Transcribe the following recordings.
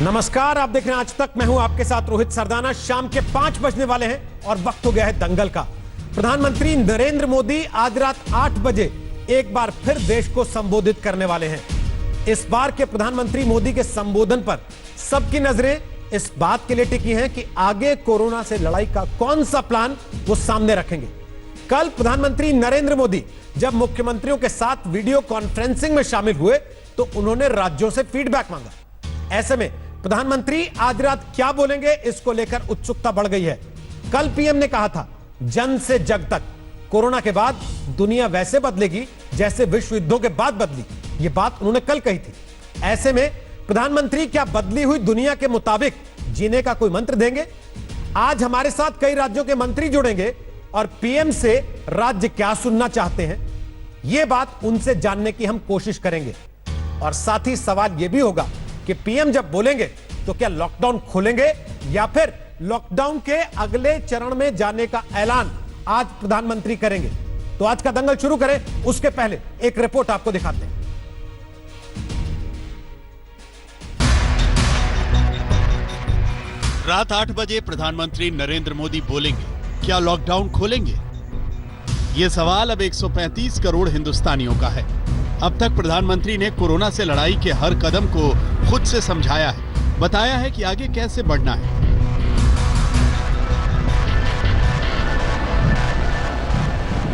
नमस्कार, आप देख रहे हैं आज तक। मैं हूं आपके साथ रोहित सरदाना। शाम के 5 बजने वाले हैं और वक्त हो गया है दंगल का। प्रधानमंत्री नरेंद्र मोदी आज रात 8 बजे एक बार फिर देश को संबोधित करने वाले हैं। इस बार के प्रधानमंत्री मोदी के संबोधन पर सबकी नजरें इस बात के लिए टिकी हैं कि आगे कोरोना से लड़ाई का कौन सा प्लान वो सामने रखेंगे। कल प्रधानमंत्री नरेंद्र मोदी जब मुख्यमंत्रियों के साथ वीडियो कॉन्फ्रेंसिंग में शामिल हुए तो उन्होंने राज्यों से फीडबैक मांगा। ऐसे में प्रधानमंत्री आज रात क्या बोलेंगे, इसको लेकर उत्सुकता बढ़ गई है। कल पीएम ने कहा था, जन से जग तक। कोरोना के बाद दुनिया वैसे बदलेगी जैसे विश्व युद्धों के बाद बदली। यह बात उन्होंने कल कही थी। ऐसे में प्रधानमंत्री क्या बदली हुई दुनिया के मुताबिक जीने का कोई मंत्र देंगे? आज हमारे साथ कई राज्यों के मंत्री जुड़ेंगे और पीएम से राज्य क्या सुनना चाहते हैं, यह बात उनसे जानने की हम कोशिश करेंगे। और साथ ही सवाल यह भी होगा कि पीएम जब बोलेंगे तो क्या लॉकडाउन खोलेंगे या फिर लॉकडाउन के अगले चरण में जाने का ऐलान आज प्रधानमंत्री करेंगे। तो आज का दंगल शुरू करें उसके पहले एक रिपोर्ट आपको दिखाते हैं। रात 8 बजे प्रधानमंत्री नरेंद्र मोदी बोलेंगे, क्या लॉकडाउन खोलेंगे? यह सवाल अब 135 करोड़ हिंदुस्तानियों का है। अब तक प्रधानमंत्री ने कोरोना से लड़ाई के हर कदम को खुद से समझाया है, बताया है कि आगे कैसे बढ़ना है।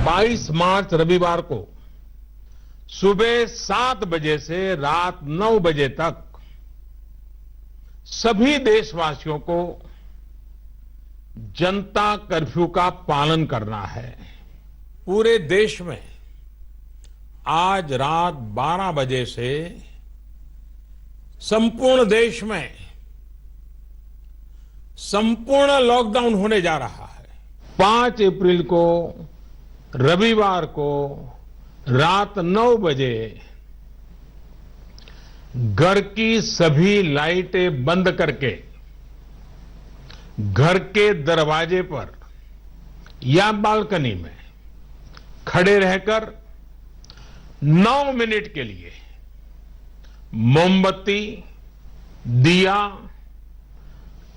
बाईस मार्च रविवार को सुबह 7 बजे से रात 9 बजे तक सभी देशवासियों को जनता कर्फ्यू का पालन करना है। पूरे देश में आज रात 12 बजे से संपूर्ण देश में संपूर्ण लॉकडाउन होने जा रहा है। 5 अप्रैल को रविवार को रात 9 बजे घर की सभी लाइटें बंद करके घर के दरवाजे पर या बालकनी में खड़े रहकर 9 मिनट के लिए मोमबत्ती, दिया,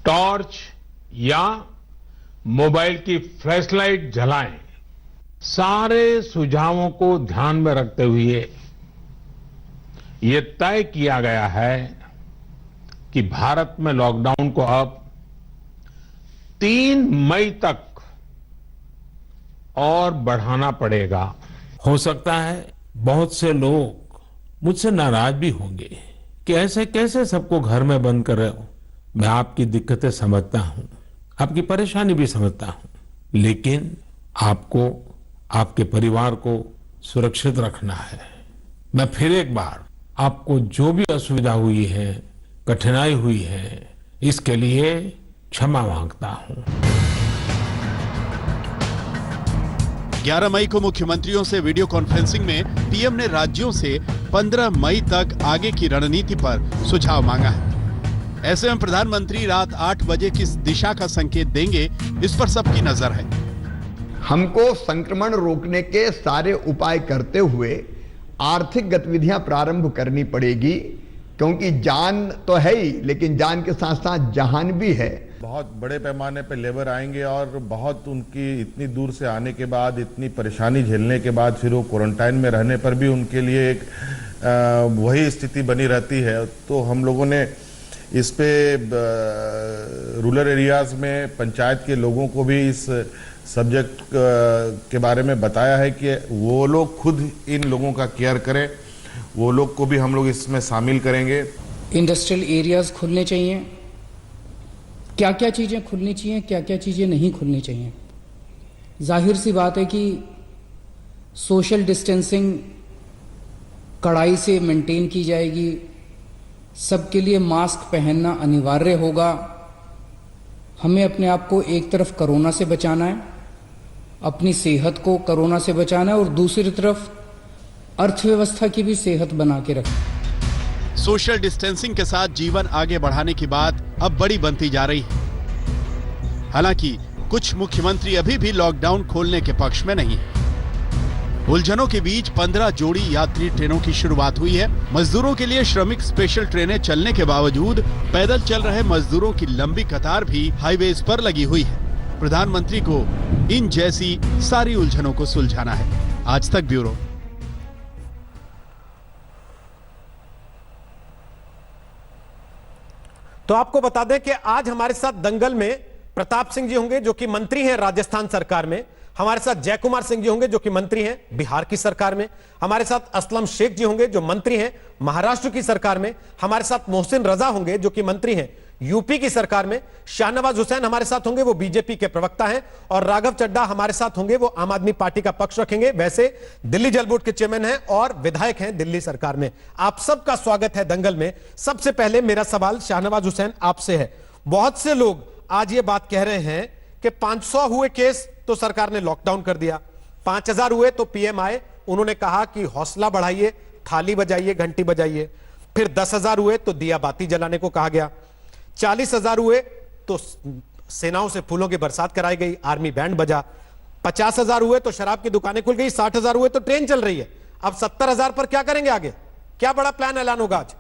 टॉर्च या मोबाइल की फ्लैशलाइट जलाएं। सारे सुझावों को ध्यान में रखते हुए ये तय किया गया है कि भारत में लॉकडाउन को अब 3 मई तक और बढ़ाना पड़ेगा। हो सकता है बहुत से लोग मुझसे नाराज भी होंगे कि ऐसे कैसे सबको घर में बंद कर रहे हो। मैं आपकी दिक्कतें समझता हूं, आपकी परेशानी भी समझता हूं, लेकिन आपको, आपके परिवार को सुरक्षित रखना है। मैं फिर एक बार आपको जो भी असुविधा हुई है, कठिनाई हुई है, इसके लिए क्षमा मांगता हूं। 11 मई को मुख्यमंत्रियों से वीडियो कॉन्फ्रेंसिंग में पीएम ने राज्यों से 15 मई तक आगे की रणनीति पर सुझाव मांगा है। ऐसे में प्रधानमंत्री रात 8 बजे किस दिशा का संकेत देंगे, इस पर सबकी नजर है। हमको संक्रमण रोकने के सारे उपाय करते हुए आर्थिक गतिविधियां प्रारंभ करनी पड़ेगी, क्योंकि जान तो है ही, लेकिन जान के साथ साथ जहान भी है। बहुत बड़े पैमाने पर लेबर आएंगे और बहुत उनकी इतनी दूर से आने के बाद, इतनी परेशानी झेलने के बाद फिर वो क्वारंटाइन में रहने पर भी उनके लिए एक वही स्थिति बनी रहती है। तो हम लोगों ने इस पे रूरल एरियाज में पंचायत के लोगों को भी इस सब्जेक्ट के बारे में बताया है कि वो लोग खुद इन लोगों का केयर करें। वो लोग को भी हम लोग इसमें शामिल करेंगे। इंडस्ट्रियल एरियाज खुलने चाहिए, क्या क्या चीज़ें खुलनी चाहिए, क्या क्या चीज़ें नहीं खुलनी चाहिए। जाहिर सी बात है कि सोशल डिस्टेंसिंग कड़ाई से मेंटेन की जाएगी, सबके लिए मास्क पहनना अनिवार्य होगा। हमें अपने आप को एक तरफ कोरोना से बचाना है, अपनी सेहत को कोरोना से बचाना है, और दूसरी तरफ अर्थव्यवस्था की भी सेहत बना के रखना। सोशल डिस्टेंसिंग के साथ जीवन आगे बढ़ाने की बात अब बड़ी बनती जा रही है। हालांकि कुछ मुख्यमंत्री अभी भी लॉकडाउन खोलने के पक्ष में नहीं है। उलझनों के बीच 15 जोड़ी यात्री ट्रेनों की शुरुआत हुई है। मजदूरों के लिए श्रमिक स्पेशल ट्रेनें चलने के बावजूद पैदल चल रहे मजदूरों की लंबी कतार भी हाईवेज पर लगी हुई है। प्रधानमंत्री को इन जैसी सारी उलझनों को सुलझाना है। आज तक ब्यूरो। तो आपको बता दें कि आज हमारे साथ दंगल में प्रताप सिंह जी होंगे जो कि मंत्री हैं राजस्थान सरकार में। हमारे साथ जय कुमार सिंह जी होंगे जो कि मंत्री हैं बिहार की सरकार में। हमारे साथ असलम शेख जी होंगे जो मंत्री हैं महाराष्ट्र की सरकार में। हमारे साथ मोहसिन रजा होंगे जो कि मंत्री हैं यूपी की सरकार में। शाहनवाज हुसैन हमारे साथ होंगे, वो बीजेपी के प्रवक्ता हैं। और राघव चड्ढा हमारे साथ होंगे, वो आम आदमी पार्टी का पक्ष रखेंगे। वैसे दिल्ली जल बोर्ड के चेयरमैन हैं और विधायक हैं दिल्ली सरकार में। आप सबका स्वागत है दंगल में। सबसे पहले मेरा सवाल शाहनवाज हुसैन आपसे है। बहुत से लोग आज ये बात कह रहे हैं कि 500 हुए केस तो सरकार ने लॉकडाउन कर दिया, 5000 हुए तो पीएम आए, उन्होंने कहा कि हौसला बढ़ाइए, थाली बजाइए, घंटी बजाइए। फिर 10,000 हुए तो दिया बाती जलाने को कहा गया, 40,000 हुए तो सेनाओं से फूलों की बरसात कराई गई, आर्मी बैंड बजा, 50,000 हुए तो शराब की दुकानें खुल गई, 60,000 हुए तो ट्रेन चल रही है। अब 70,000 पर क्या करेंगे आगे? क्या बड़ा प्लान ऐलान होगा आज?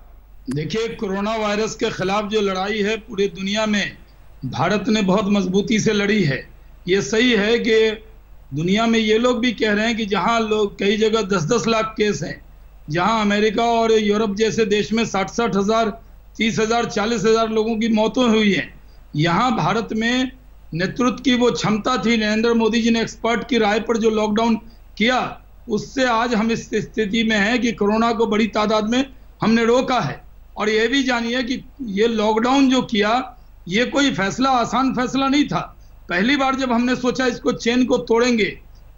देखिए, कोरोना वायरस के खिलाफ जो लड़ाई है पूरी दुनिया में भारत ने बहुत मजबूती से लड़ी है। ये सही है कि दुनिया में ये लोग भी कह रहे हैं कि जहां लोग कई जगह 10-10 लाख केस हैं, जहां अमेरिका और यूरोप जैसे देश में 60-60 हजार, 30,000, 40,000 लोगों की मौतें हुई हैं, यहाँ भारत में नेतृत्व की वो क्षमता थी। नरेंद्र मोदी जी ने एक्सपर्ट की राय पर जो लॉकडाउन किया, उससे आज हम इस स्थिति में हैं कि कोरोना को बड़ी तादाद में हमने रोका है। और ये भी जानिए कि ये लॉकडाउन जो किया, ये कोई फैसला आसान फैसला नहीं था। पहली बार जब हमने सोचा इसको चेन को तोड़ेंगे,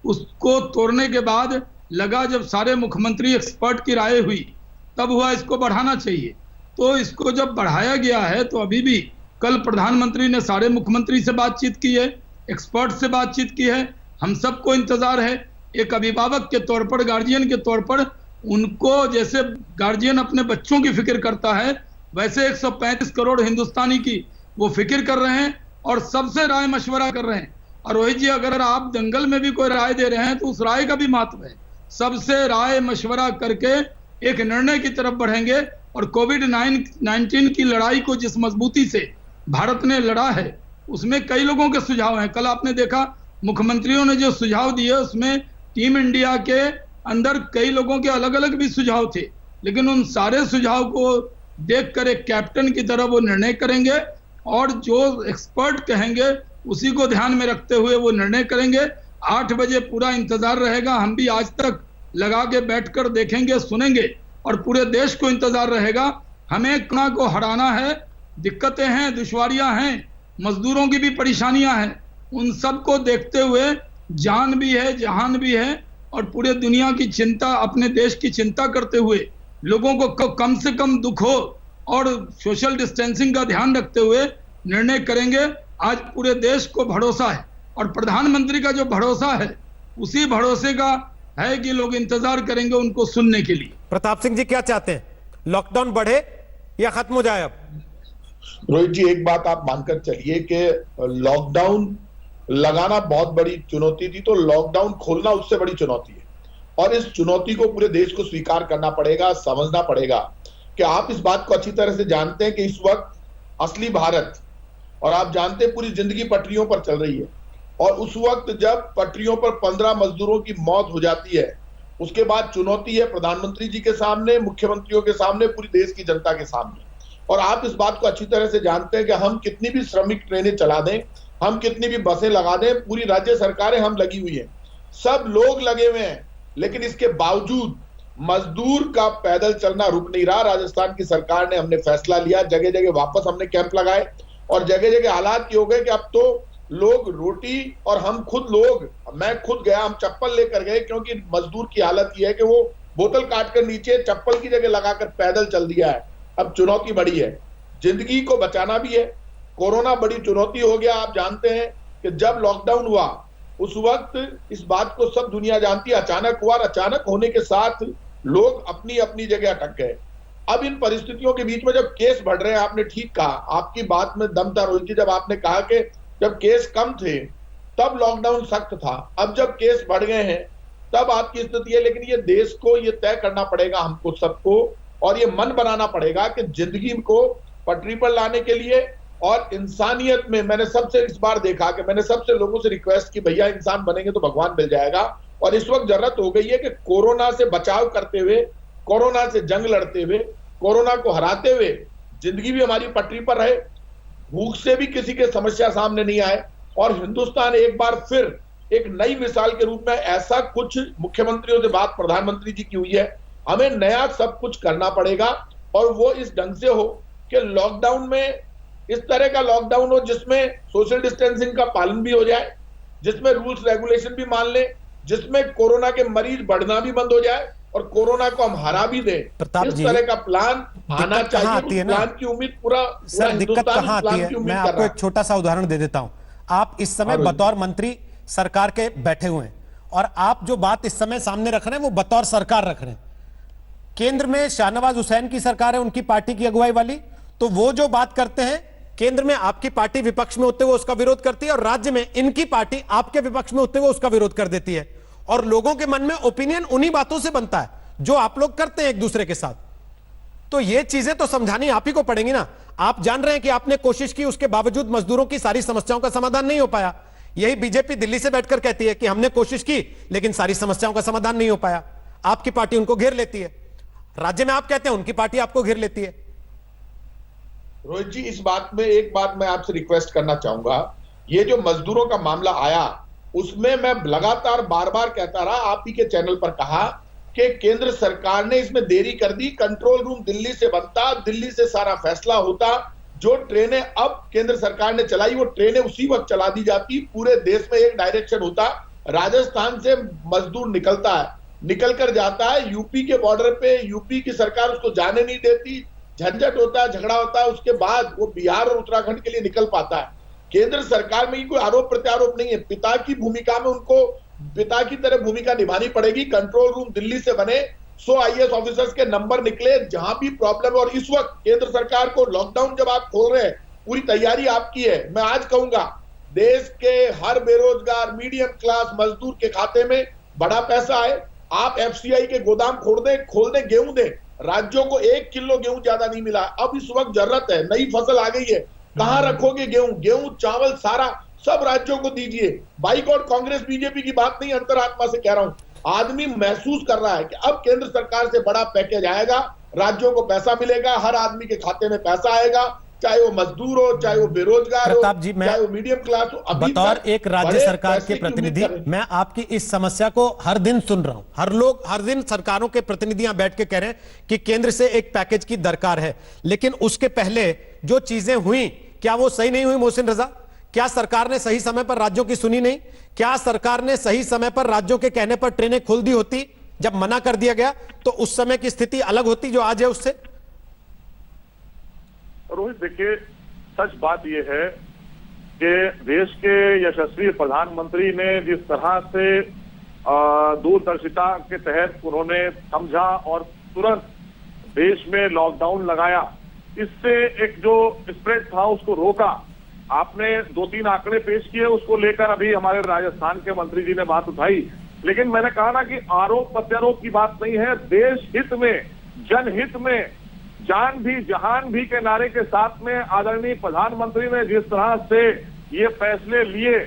उसको तोड़ने के बाद लगा जब सारे मुख्यमंत्री एक्सपर्ट की राय हुई, तब हुआ इसको बढ़ाना चाहिए। तो इसको जब बढ़ाया गया है तो अभी भी कल प्रधानमंत्री ने सारे मुख्यमंत्री से बातचीत की है, एक्सपर्ट से बातचीत की है। हम सबको इंतजार है, एक अभिभावक के तौर पर, गार्जियन के तौर पर, उनको जैसे गार्जियन अपने बच्चों की फिक्र करता है, वैसे 135 करोड़ हिंदुस्तानी की वो फिक्र कर रहे हैं और सबसे राय मशवरा कर रहे हैं। और रोहित जी, अगर आप दंगल में भी कोई राय दे रहे हैं तो उस राय का भी महत्व है। सबसे राय मशवरा करके एक निर्णय की तरफ बढ़ेंगे। और कोविड-19 की लड़ाई को जिस मजबूती से भारत ने लड़ा है, उसमें कई लोगों के सुझाव हैं। कल आपने देखा मुख्यमंत्रियों ने जो सुझाव दिए, उसमें टीम इंडिया के अंदर कई लोगों के अलग अलग भी सुझाव थे, लेकिन उन सारे सुझाव को देखकर एक कैप्टन की तरह वो निर्णय करेंगे और जो एक्सपर्ट कहेंगे उसी को ध्यान में रखते हुए वो निर्णय करेंगे। 8 बजे पूरा इंतजार रहेगा। हम भी आज तक लगा के बैठकर देखेंगे, सुनेंगे, और पूरे देश को इंतजार रहेगा। हमें कोरोना को हराना है। दिक्कतें हैं, दुश्वारियां हैं, मजदूरों की भी परेशानियां हैं, उन सब को देखते हुए जान भी है, जहान भी है, और पूरे दुनिया की चिंता, अपने देश की चिंता करते हुए लोगों को कम से कम दुख हो और सोशल डिस्टेंसिंग का ध्यान रखते हुए निर्णय करेंगे। आज पूरे देश को भरोसा है और प्रधानमंत्री का जो भरोसा है, उसी भरोसे का है कि लोग इंतजार करेंगे उनको सुनने के लिए। प्रताप सिंह जी क्या चाहते हैं, लॉकडाउन बढ़े या खत्म हो जाए? अब रोहित जी, एक बात आप मानकर चलिए कि लॉकडाउन लगाना बहुत बड़ी चुनौती थी, तो लॉकडाउन खोलना उससे बड़ी चुनौती है। और इस चुनौती को पूरे देश को स्वीकार करना पड़ेगा, समझना पड़ेगा कि आप इस बात को अच्छी तरह से जानते हैं कि इस वक्त असली भारत, और आप जानते हैं पूरी जिंदगी पटरियों पर चल रही है। और उस वक्त जब पटरियों पर 15 मजदूरों की मौत हो जाती है, उसके बाद चुनौती है प्रधानमंत्री जी के सामने, मुख्यमंत्रियों के सामने, पूरी देश की जनता के सामने। और आप इस बात को अच्छी तरह से जानते हैं कि हम कितनी भी श्रमिक ट्रेनें चला दें, हम कितनी भी बसें लगा दें, पूरी राज्य सरकारें हम लगी हुई हैं, सब लोग लगे हुए हैं, लेकिन इसके बावजूद मजदूर का पैदल चलना रुक नहीं रहा। राजस्थान की सरकार ने, हमने फैसला लिया, जगह जगह वापस हमने कैंप लगाए, और जगह जगह हालात ये हो गए कि अब तो लोग रोटी, और हम खुद लोग, मैं खुद गया, हम चप्पल लेकर गए, क्योंकि मजदूर की हालत ये है कि वो बोतल काटकर नीचे चप्पल की जगह लगाकर पैदल चल दिया है। अब चुनौती बड़ी है, जिंदगी को बचाना भी है। कोरोना बड़ी चुनौती हो गया। आप जानते हैं कि जब लॉकडाउन हुआ उस वक्त इस बात को सब दुनिया जानती है, अचानक हुआ, और अचानक होने के साथ लोग अपनी अपनी जगह अटक गए। अब इन परिस्थितियों के बीच में जब केस बढ़ रहे हैं, आपने ठीक कहा, आपकी बात में दम था रोहित जी, जब आपने कहा कि जब केस कम थे तब लॉकडाउन सख्त था। अब जब केस बढ़ गए हैं तब आपकी स्थिति है। लेकिन ये देश को ये तय करना पड़ेगा हमको सबको, और ये मन बनाना पड़ेगा कि जिंदगी को पटरी पर लाने के लिए और इंसानियत में, मैंने सबसे इस बार देखा कि मैंने सबसे लोगों से रिक्वेस्ट की, भैया इंसान बनेंगे तो भगवान मिल जाएगा। और इस वक्त जरूरत हो गई है कि कोरोना से बचाव करते हुए, कोरोना से जंग लड़ते हुए, कोरोना को हराते हुए जिंदगी भी हमारी पटरी पर रहे, भूख से भी किसी के समस्या सामने नहीं आए, और हिंदुस्तान एक बार फिर एक नई मिसाल के रूप में, ऐसा कुछ मुख्यमंत्रियों से बात प्रधानमंत्री जी की हुई है, हमें नया सब कुछ करना पड़ेगा। और वो इस ढंग से हो कि लॉकडाउन में इस तरह का लॉकडाउन हो जिसमें सोशल डिस्टेंसिंग का पालन भी हो जाए, जिसमें रूल्स रेगुलेशन भी मान ले, जिसमें कोरोना के मरीज बढ़ना भी बंद हो जाए और कोरोना को हम हरा भी दें। इस तरह का प्लान आना चाहिए। प्लान की उम्मीद पूरा सर, दिक्कत कहां आती है? मैं आपको एक छोटा सा उदाहरण दे देता हूं। आप इस समय बतौर मंत्री सरकार के बैठे हुए हैं, और आप जो बात इस समय सामने रख रहे हैं वो बतौर सरकार रख रहे हैं। केंद्र में शाहनवाज हुसैन की सरकार है, उनकी पार्टी की अगुवाई वाली, तो वो जो बात करते हैं, केंद्र में आपकी पार्टी विपक्ष में होते हुए उसका विरोध करती है, और राज्य में इनकी पार्टी आपके विपक्ष में होते हुए उसका विरोध कर देती है, और लोगों के मन में ओपिनियन उन्हीं बातों से बनता है जो आप लोग करते हैं एक दूसरे के साथ। तो ये चीजें तो समझानी आप ही को पड़ेंगी ना। आप जान रहे हैं कि आपने कोशिश की, उसके बावजूद मजदूरों की सारी समस्याओं का समाधान नहीं हो पाया। यही बीजेपी दिल्ली से बैठकर कहती है कि हमने कोशिश की लेकिन सारी समस्याओं का समाधान नहीं हो पाया। आपकी पार्टी उनको घेर लेती है, राज्य में आप कहते हैं उनकी पार्टी आपको घेर लेती है। रोहित जी, इस बात में एक बात मैं आपसे रिक्वेस्ट करना चाहूंगा, ये जो मजदूरों का मामला आया उसमें मैं लगातार बार बार कहता रहा, आप ही के चैनल पर कहा कि केंद्र सरकार ने इसमें देरी कर दी। कंट्रोल रूम दिल्ली से बनता, दिल्ली से सारा फैसला होता, जो ट्रेनें अब केंद्र सरकार ने चलाई वो ट्रेनें उसी वक्त चला दी जाती, पूरे देश में एक डायरेक्शन होता। राजस्थान से मजदूर निकलता है, निकल कर जाता है यूपी के बॉर्डर पे, यूपी की सरकार उसको जाने नहीं देती, झंझट होता है, झगड़ा होता है, उसके बाद वो बिहार और उत्तराखंड के लिए निकल पाता है। केंद्र सरकार में कोई आरोप प्रत्यारोप नहीं है, पिता की भूमिका में उनको पिता की तरह भूमिका निभानी पड़ेगी। कंट्रोल रूम दिल्ली से बने, 100 आईएएस ऑफिसर्स के नंबर निकले, जहां भी प्रॉब्लम है। और इस वक्त केंद्र सरकार को लॉकडाउन जब आप खोल रहे हैं, पूरी तैयारी आपकी है। मैं आज कहूंगा देश के हर बेरोजगार मीडियम क्लास मजदूर के खाते में बड़ा पैसा है। आप एफसीआई के गोदाम खोल दें, गेहूं दें। राज्यों को 1 किलो गेहूं ज्यादा नहीं मिला। अब इस वक्त जरूरत है, नई फसल आ गई है, कहां रखोगे गेहूं चावल सारा सब राज्यों को दीजिए। बाइकआउट कांग्रेस बीजेपी की बात नहीं, अंतरात्मा से कह रहा हूं। आदमी महसूस कर रहा है कि अब केंद्र सरकार से बड़ा पैकेज आएगा, राज्यों को पैसा मिलेगा, हर आदमी के खाते में पैसा आएगा, चाहे वो मजदूर हो, चाहे वो बेरोजगार हो, चाहे वो मीडियम क्लास हो। बतौर एक राज्य सरकार के प्रतिनिधि मैं आपकी इस समस्या को हर दिन सुन रहा हूं। हर दिन सरकारों के प्रतिनिधियां बैठ के कह रहे हैं कि केंद्र से एक पैकेज की दरकार है, लेकिन उसके पहले जो चीजें हुई क्या वो सही नहीं हुई? मोहसिन रजा, क्या सरकार ने सही समय पर राज्यों की सुनी नहीं? क्या सरकार ने सही समय पर राज्यों के कहने पर ट्रेनें खोल दी होती? जब मना कर दिया गया तो उस समय की स्थिति अलग होती जो आज है उससे? रोहित, देखिए, सच बात यह है कि देश के यशस्वी प्रधानमंत्री ने जिस तरह से दूरदर्शिता के तहत उन्होंने समझा और तुरंत देश में लॉकडाउन लगाया, इससे एक जो स्प्रेड था उसको रोका। आपने 2-3 आंकड़े पेश किए, उसको लेकर अभी हमारे राजस्थान के मंत्री जी ने बात उठाई, लेकिन मैंने कहा ना कि आरोप प्रत्यारोप की बात नहीं है। देश हित में, जनहित में, जान भी जहान भी के नारे के साथ में आदरणीय प्रधानमंत्री ने जिस तरह से ये फैसले लिए,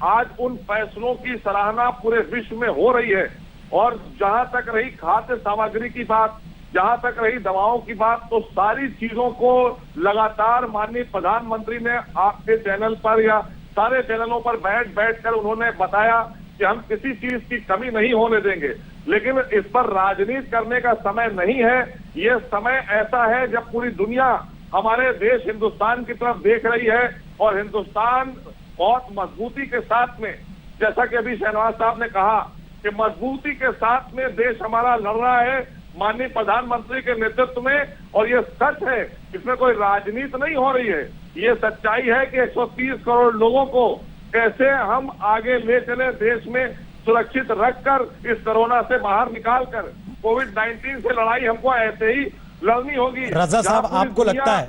आज उन फैसलों की सराहना पूरे विश्व में हो रही है। और जहां तक रही खाद्य सामग्री की बात, जहां तक रही दवाओं की बात, तो सारी चीजों को लगातार माननीय प्रधानमंत्री ने आपके चैनल पर या सारे चैनलों पर बैठ कर उन्होंने बताया कि हम किसी चीज की कमी नहीं होने देंगे। लेकिन इस पर राजनीति करने का समय नहीं है। ये समय ऐसा है जब पूरी दुनिया हमारे देश हिंदुस्तान की तरफ देख रही है, और हिंदुस्तान बहुत मजबूती के साथ में, जैसा कि अभी शहनवाज साहब ने कहा कि मजबूती के साथ में देश हमारा लड़ रहा है माननीय प्रधानमंत्री के नेतृत्व में। और ये सच है, इसमें कोई राजनीति नहीं हो रही है। ये सच्चाई है कि 130 करोड़ लोगों को कैसे हम आगे ले चले, देश में सुरक्षित रखकर इस कोरोना से बाहर निकालकर। कोविड-19 से लड़ाई हमको ऐसे ही लड़नी होगी। रजा साहब, आपको लगता है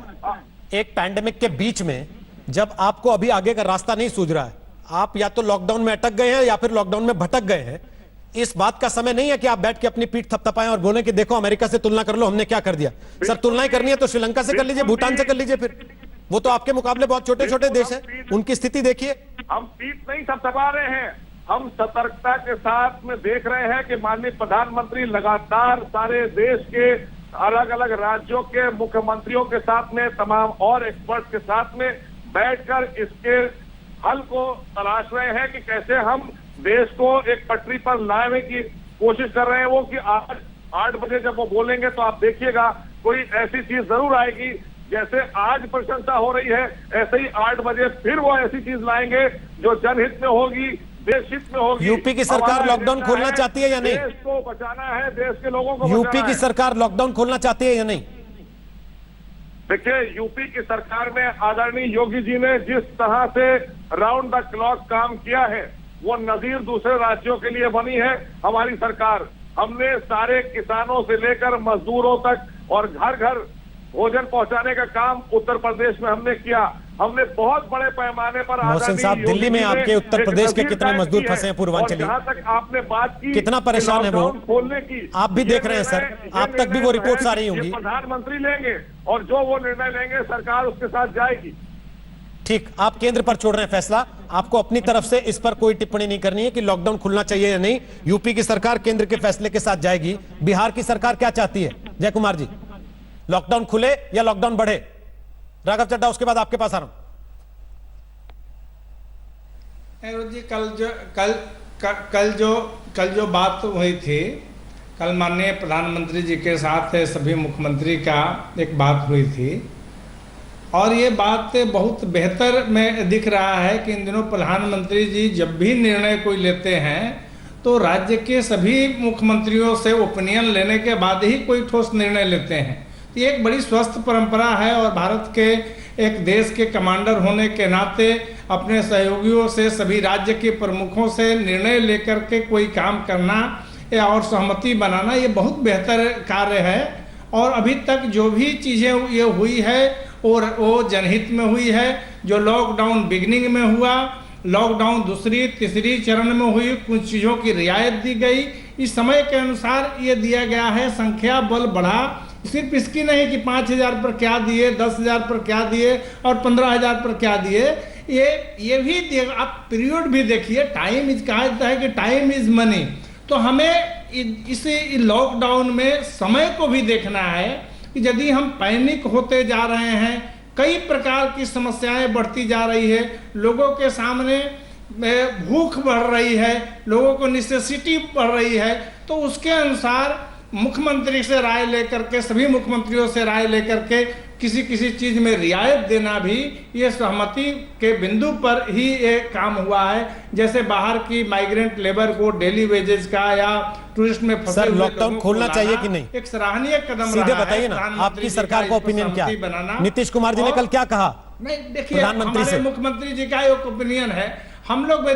एक पैंडेमिक के बीच में जब आपको अभी आगे का रास्ता नहीं सूझ रहा है, आप या तो लॉकडाउन में अटक गए हैं या फिर लॉकडाउन में भटक गए हैं, इस बात का समय नहीं है कि आप बैठ के अपनी पीठ थपथपाएं और बोलें कि देखो अमेरिका से तुलना कर लो, हमने क्या कर दिया। सर तुलना करनी है तो श्रीलंका से कर लीजिए, भूटान से कर लीजिए, फिर वो तो आपके मुकाबले बहुत छोटे छोटे देश हैं, उनकी स्थिति देखिए। हम पीठ नहीं थपथपा रहे हैं, हम सतर्कता के साथ में देख रहे हैं कि माननीय प्रधानमंत्री लगातार सारे देश के अलग अलग राज्यों के मुख्यमंत्रियों के साथ में, तमाम और एक्सपर्ट के साथ में बैठकर इसके हल को तलाश रहे हैं कि कैसे हम देश को एक पटरी पर लाने की कोशिश कर रहे हैं। वो कि आज 8 बजे जब वो बोलेंगे तो आप देखिएगा कोई ऐसी चीज जरूर आएगी, जैसे आज प्रशंसा हो रही है ऐसे ही 8 बजे फिर वो ऐसी चीज लाएंगे जो जनहित में होगी, देश हित में होगी। यूपी की सरकार लॉकडाउन खोलना चाहती है या नहीं? देश को बचाना है, देश के लोगों को यूपी की सरकार लॉकडाउन खोलना चाहती है या नहीं? देखिए, यूपी की सरकार में आदरणीय योगी जी ने जिस तरह से राउंड द क्लॉक काम किया है वो नजीर दूसरे राज्यों के लिए बनी है हमारी सरकार। हमने सारे किसानों से लेकर मजदूरों तक और घर घर भोजन पहुंचाने का काम उत्तर प्रदेश में हमने किया। हमने बहुत बड़े पैमाने पर मोहसिन साहब, दिल्ली में आपके उत्तर प्रदेश के कितने मजदूर फंसे हैं पूर्वांचली? जहां तक आपने बात की कितना परेशान है वो खोलने की, आप भी देख रहे हैं सर, आप तक भी वो रिपोर्ट्स आ रही होंगी। प्रधानमंत्री लेंगे और जो वो निर्णय लेंगे सरकार उसके साथ जाएगी। ठीक, आप केंद्र पर छोड़ रहे हैं फैसला, आपको अपनी तरफ से इस पर कोई टिप्पणी नहीं करनी है कि लॉकडाउन खुलना चाहिए या नहीं। यूपी की सरकार केंद्र के फैसले के साथ जाएगी। बिहार की सरकार क्या चाहती है जय कुमार जी, लॉकडाउन खुले या लॉकडाउन बढ़े? राघव चड्ढा, उसके बाद आपके पास आ रहा हूं। जी कल जो बात हुई थी, कल माननीय प्रधानमंत्री जी के साथ सभी मुख्यमंत्री का एक बात हुई थी और ये बात बहुत बेहतर में दिख रहा है कि इन दिनों प्रधानमंत्री जी जब भी निर्णय कोई लेते हैं तो राज्य के सभी मुख्यमंत्रियों से ओपिनियन लेने के बाद ही कोई ठोस निर्णय लेते हैं। ये एक बड़ी स्वस्थ परंपरा है और भारत के एक देश के कमांडर होने के नाते अपने सहयोगियों से, सभी राज्य के प्रमुखों से निर्णय लेकर के कोई काम करना या और सहमति बनाना ये बहुत बेहतर कार्य है। और अभी तक जो भी चीज़ें ये हुई है और वो जनहित में हुई है। जो लॉकडाउन बिगनिंग में हुआ, लॉकडाउन दूसरी तीसरी चरण में हुई, कुछ चीज़ों की रियायत दी गई, इस समय के अनुसार ये दिया गया है। संख्या बल बढ़ा, सिर्फ इसकी नहीं कि 5,000 पर क्या दिए, 10,000 पर क्या दिए और 15,000 पर क्या दिए। ये भी आप पीरियड भी देखिए, टाइम कहा जाता है कि टाइम इज मनी। तो हमें इस लॉकडाउन में समय को भी देखना है कि यदि हम पैनिक होते जा रहे हैं, कई प्रकार की समस्याएं बढ़ती जा रही है, लोगों के सामने भूख बढ़ रही है, लोगों को नेसेसिटी बढ़ रही है, तो उसके अनुसार मुख्यमंत्री से राय लेकर के, सभी मुख्यमंत्रियों से राय लेकर के किसी किसी चीज में रियायत देना भी ये सहमति के बिंदु पर ही ये काम हुआ है। जैसे बाहर की माइग्रेंट लेबर को डेली वेजेस का या टूरिस्ट में फंसे हुए लॉकडाउन खोलना चाहिए कि नहीं, एक सराहनीय कदम सीधे बताइए ना, आपकी सरकार का ओपिनियन क्या है? नीतीश कुमार जी ने कल क्या कहा? नहीं, देखिए हमारे मुख्यमंत्री जी का एक ओपिनियन है, हम लोग